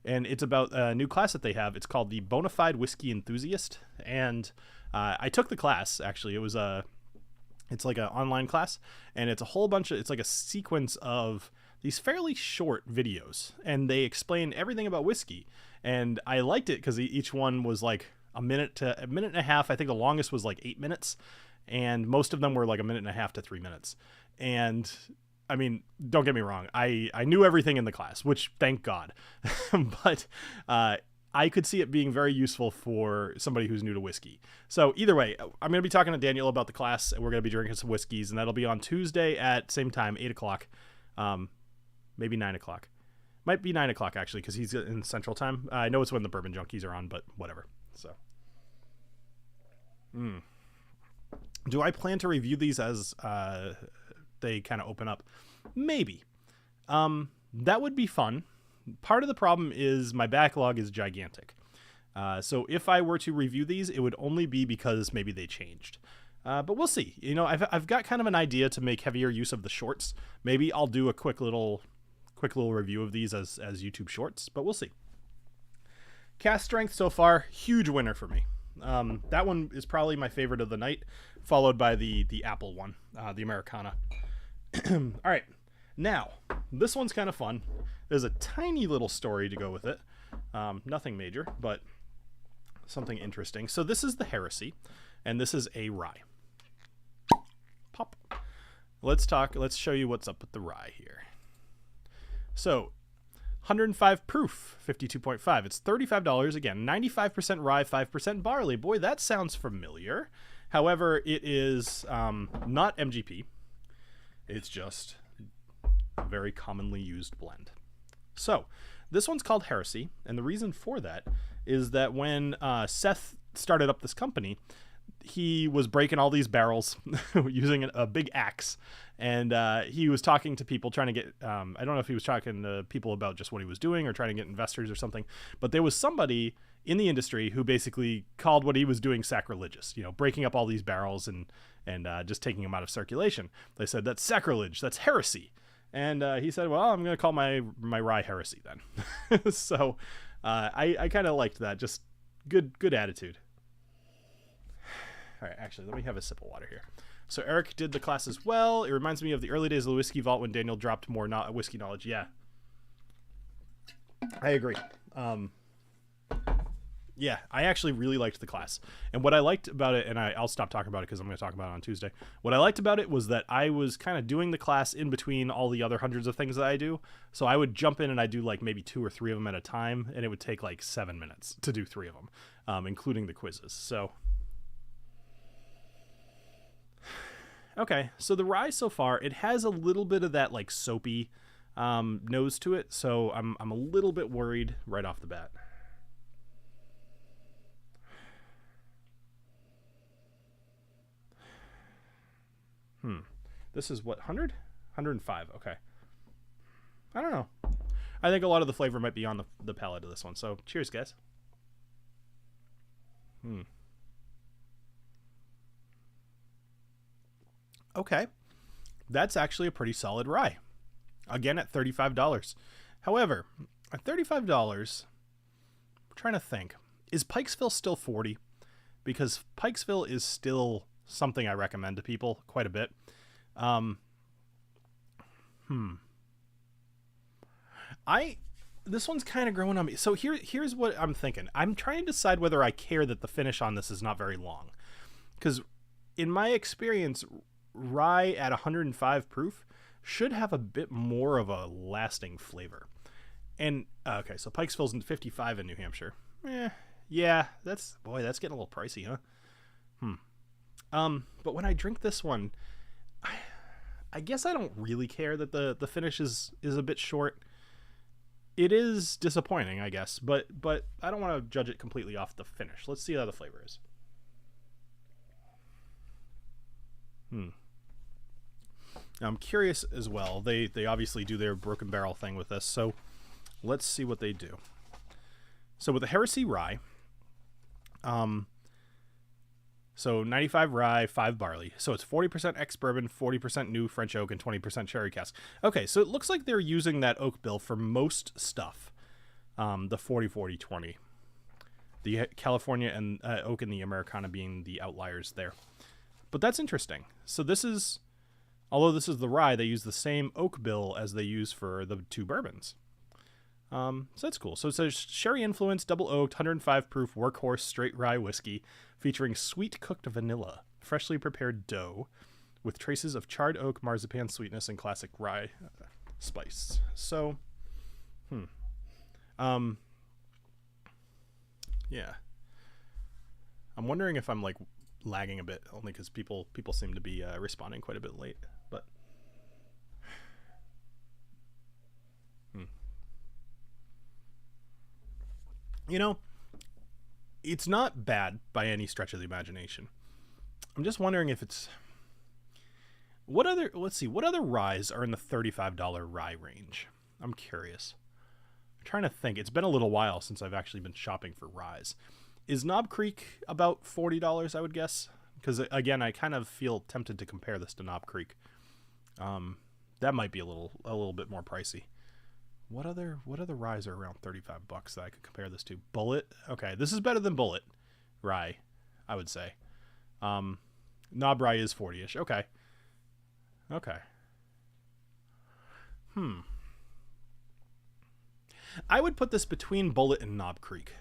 and it's about a new class that they have. It's called the Bonafide Whiskey Enthusiast, and I took the class, actually. It's like an online class, and it's a whole bunch of, it's like a sequence of these fairly short videos, and they explain everything about whiskey. And I liked it because each one was like a minute to a minute and a half. I think the longest was like 8 minutes, and most of them were like a minute and a half to 3 minutes. And I mean, don't get me wrong, I knew everything in the class, which thank God. But I could see it being very useful for somebody who's new to whiskey. So either way, I'm going to be talking to Daniel about the class, and we're going to be drinking some whiskeys, and that'll be on Tuesday at same time, 8 o'clock. Maybe 9 o'clock. Might be 9 o'clock, actually, because he's in Central Time. I know it's when the Bourbon Junkies are on, but whatever. So, do I plan to review these as they kind of open up? Maybe. That would be fun. Part of the problem is my backlog is gigantic. So if I were to review these, it would only be because maybe they changed. But we'll see. You know, I've got kind of an idea to make heavier use of the shorts. Maybe I'll do a quick little review of these as YouTube shorts, but we'll see. Cask Strength so far, huge winner for me. That one is probably my favorite of the night, followed by the apple one, the Americana. All right, now this one's kind of fun. There's a tiny little story to go with it. Nothing major, but something interesting. So this is the Heresy, and this is a rye. Pop. Let's show you what's up with the rye here. So 105 proof, 52.5. It's $35. Again, 95% rye, 5% barley. Boy, that sounds familiar. However, it is not MGP. It's just a very commonly used blend. So this one's called Heresy, and the reason for that is that when Seth started up this company, he was breaking all these barrels using a big axe, and he was talking to people trying to get I don't know if he was talking to people about just what he was doing or trying to get investors or something, but there was somebody in the industry who basically called what he was doing sacrilegious, you know, breaking up all these barrels and just taking them out of circulation. They said, that's sacrilege, that's heresy. And he said, well, I'm going to call my rye Heresy then. So I kind of liked that. Just good attitude. All right, actually, let me have a sip of water here. So Eric did the class as well. It reminds me of the early days of the Whiskey Vault when Daniel dropped more whiskey knowledge. Yeah, I agree. Yeah, I actually really liked the class. And what I liked about it, and I'll stop talking about it because I'm going to talk about it on Tuesday. What I liked about it was that I was kind of doing the class in between all the other hundreds of things that I do. So I would jump in and I'd do like maybe 2 or 3 of them at a time, and it would take like 7 minutes to do 3 of them, including the quizzes. So, okay, so the rye so far, it has a little bit of that like soapy nose to it, so I'm a little bit worried right off the bat. This is what, 100? 105, okay. I don't know. I think a lot of the flavor might be on the palate of this one, so cheers, guys. Okay. That's actually a pretty solid rye. Again, at $35. However, at $35, I'm trying to think. Is Pikesville still 40? Because Pikesville is still something I recommend to people quite a bit. This one's kind of growing on me. So here's what I'm thinking. I'm trying to decide whether I care that the finish on this is not very long. Because in my experience, rye at 105 proof should have a bit more of a lasting flavor. And okay, so Pikesville's in 55 in New Hampshire. Yeah, that's getting a little pricey, huh? But when I drink this one, I guess I don't really care that the finish is a bit short. It is disappointing, I guess, but I don't want to judge it completely off the finish. Let's see how the flavor is. Now, I'm curious as well. They obviously do their broken barrel thing with this, so let's see what they do. So with the Heresy Rye, so 95 rye, 5 barley. So it's 40% ex-bourbon, 40% new French oak, and 20% cherry cask. Okay, so it looks like they're using that oak bill for most stuff. The 40-40-20. The California and oak and the Americana being the outliers there. But that's interesting. So this is, although this is the rye, they use the same oak bill as they use for the 2 bourbons. So that's cool. So it says sherry influence, double oaked, 105 proof workhorse straight rye whiskey featuring sweet cooked vanilla, freshly prepared dough with traces of charred oak, marzipan sweetness, and classic rye spice. So, yeah. I'm wondering if I'm like lagging a bit, only because people seem to be responding quite a bit late, but. You know, it's not bad by any stretch of the imagination. I'm just wondering if it's... let's see, what other ryes are in the $35 rye range? I'm curious. I'm trying to think. It's been a little while since I've actually been shopping for ryes. Is Knob Creek about $40, I would guess? Because, again, I kind of feel tempted to compare this to Knob Creek. That might be a little bit more pricey. What other ryes are around $35 that I could compare this to? Bullet. Okay, this is better than Bullet rye, I would say. Knob Rye is 40-ish. Okay. I would put this between Bullet and Knob Creek.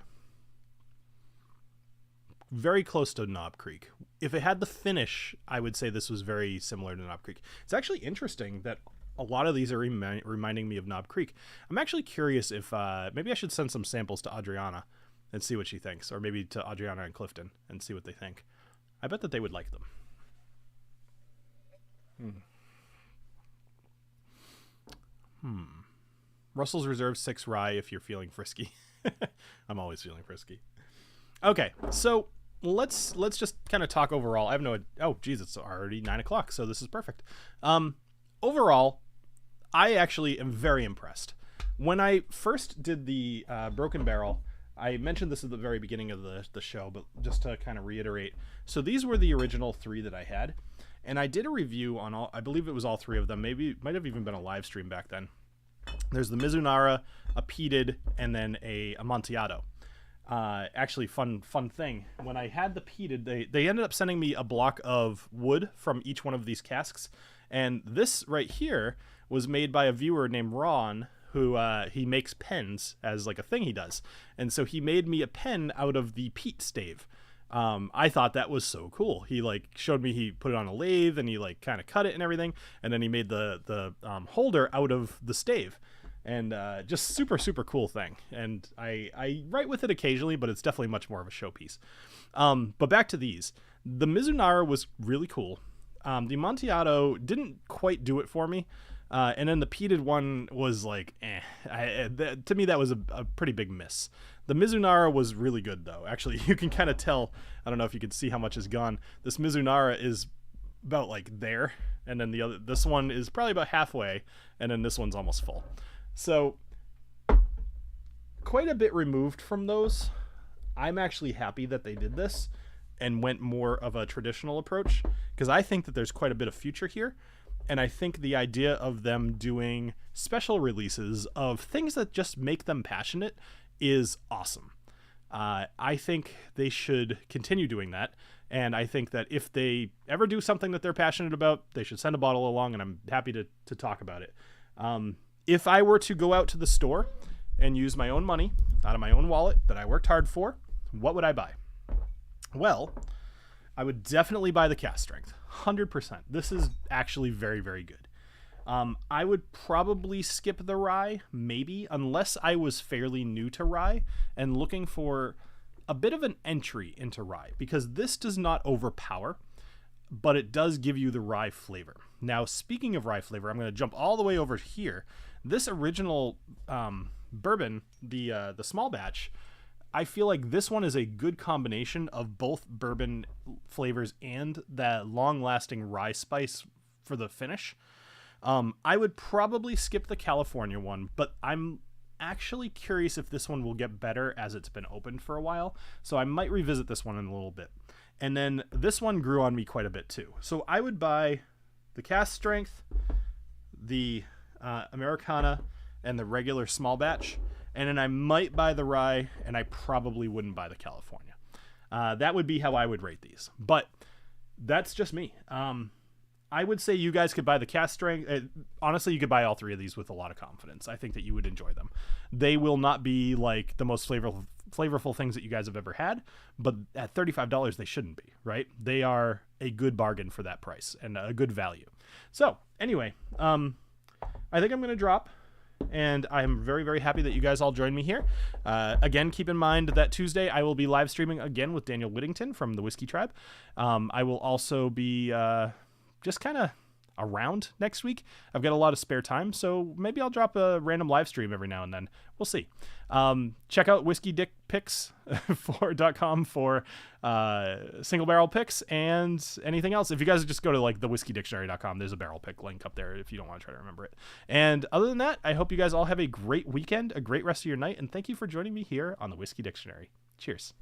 Very close to Knob Creek. If it had the finish, I would say this was very similar to Knob Creek. It's actually interesting that a lot of these are reminding me of Knob Creek. I'm actually curious if maybe I should send some samples to Adriana and see what she thinks, or maybe to Adriana and Clifton and see what they think. I bet that they would like them. Russell's Reserve 6 Rye if you're feeling frisky. I'm always feeling frisky. Okay, so let's just kind of talk overall. I have no... Oh, geez, it's already 9 o'clock, so this is perfect. Overall, I actually am very impressed. When I first did the Broken Barrel, I mentioned this at the very beginning of the show, but just to kind of reiterate. So these were the original 3 that I had, and I did a review on all... I believe it was all 3 of them. Maybe it might have even been a live stream back then. There's the Mizunara, a peated, and then a Amontillado. Actually, fun thing. When I had the peated, they ended up sending me a block of wood from each one of these casks. And this right here was made by a viewer named Ron, who he makes pens as like a thing he does. And so he made me a pen out of the peat stave. I thought that was so cool. He like showed me, he put it on a lathe and he like kind of cut it and everything. And then he made the holder out of the stave. And just super cool thing. And I write with it occasionally, but it's definitely much more of a showpiece. But back to these. The Mizunara was really cool. The Amontillado didn't quite do it for me. And then the peated one was like, to me, that was a pretty big miss. The Mizunara was really good, though. Actually, you can kind of tell. I don't know if you can see how much is gone. This Mizunara is about like there, and then this one is probably about halfway, and then this one's almost full. So quite a bit removed from those. I'm actually happy that they did this and went more of a traditional approach, because I think that there's quite a bit of future here. And I think the idea of them doing special releases of things that just make them passionate is awesome. I think they should continue doing that. And I think that if they ever do something that they're passionate about, they should send a bottle along, and I'm happy to talk about it. If I were to go out to the store and use my own money out of my own wallet that I worked hard for, what would I buy? Well, I would definitely buy the Cask Strength. 100%. This is actually very, very good. I would probably skip the rye, maybe, unless I was fairly new to rye and looking for a bit of an entry into rye, because this does not overpower, but it does give you the rye flavor. Now, speaking of rye flavor, I'm going to jump all the way over here. This original bourbon, the small batch, I feel like this one is a good combination of both bourbon flavors and that long-lasting rye spice for the finish. I would probably skip the California one, but I'm actually curious if this one will get better as it's been opened for a while. So I might revisit this one in a little bit. And then this one grew on me quite a bit too. So I would buy the Cask Strength, the Americana, and the regular small batch. And then I might buy the rye, and I probably wouldn't buy the California. That would be how I would rate these. But that's just me. I would say you guys could buy the Cask Strength. Honestly, you could buy all three of these with a lot of confidence. I think that you would enjoy them. They will not be like the most flavorful things that you guys have ever had, but at $35, they shouldn't be, right? They are a good bargain for that price and a good value. So anyway, I think I'm going to drop. And I'm very, very happy that you guys all joined me here. Again, keep in mind that Tuesday I will be live streaming again with Daniel Whittington from the Whiskey Tribe. I will also be just kind of around next week. I've got a lot of spare time, so maybe I'll drop a random live stream every now and then. We'll see. Check out whiskeydickpicks.com for single barrel picks and anything else. If you guys just go to like thewhiskeydictionary.com, there's a barrel pick link up there if you don't want to try to remember it. And other than that, I hope you guys all have a great weekend, a great rest of your night, and thank you for joining me here on the Whiskey Dictionary. Cheers.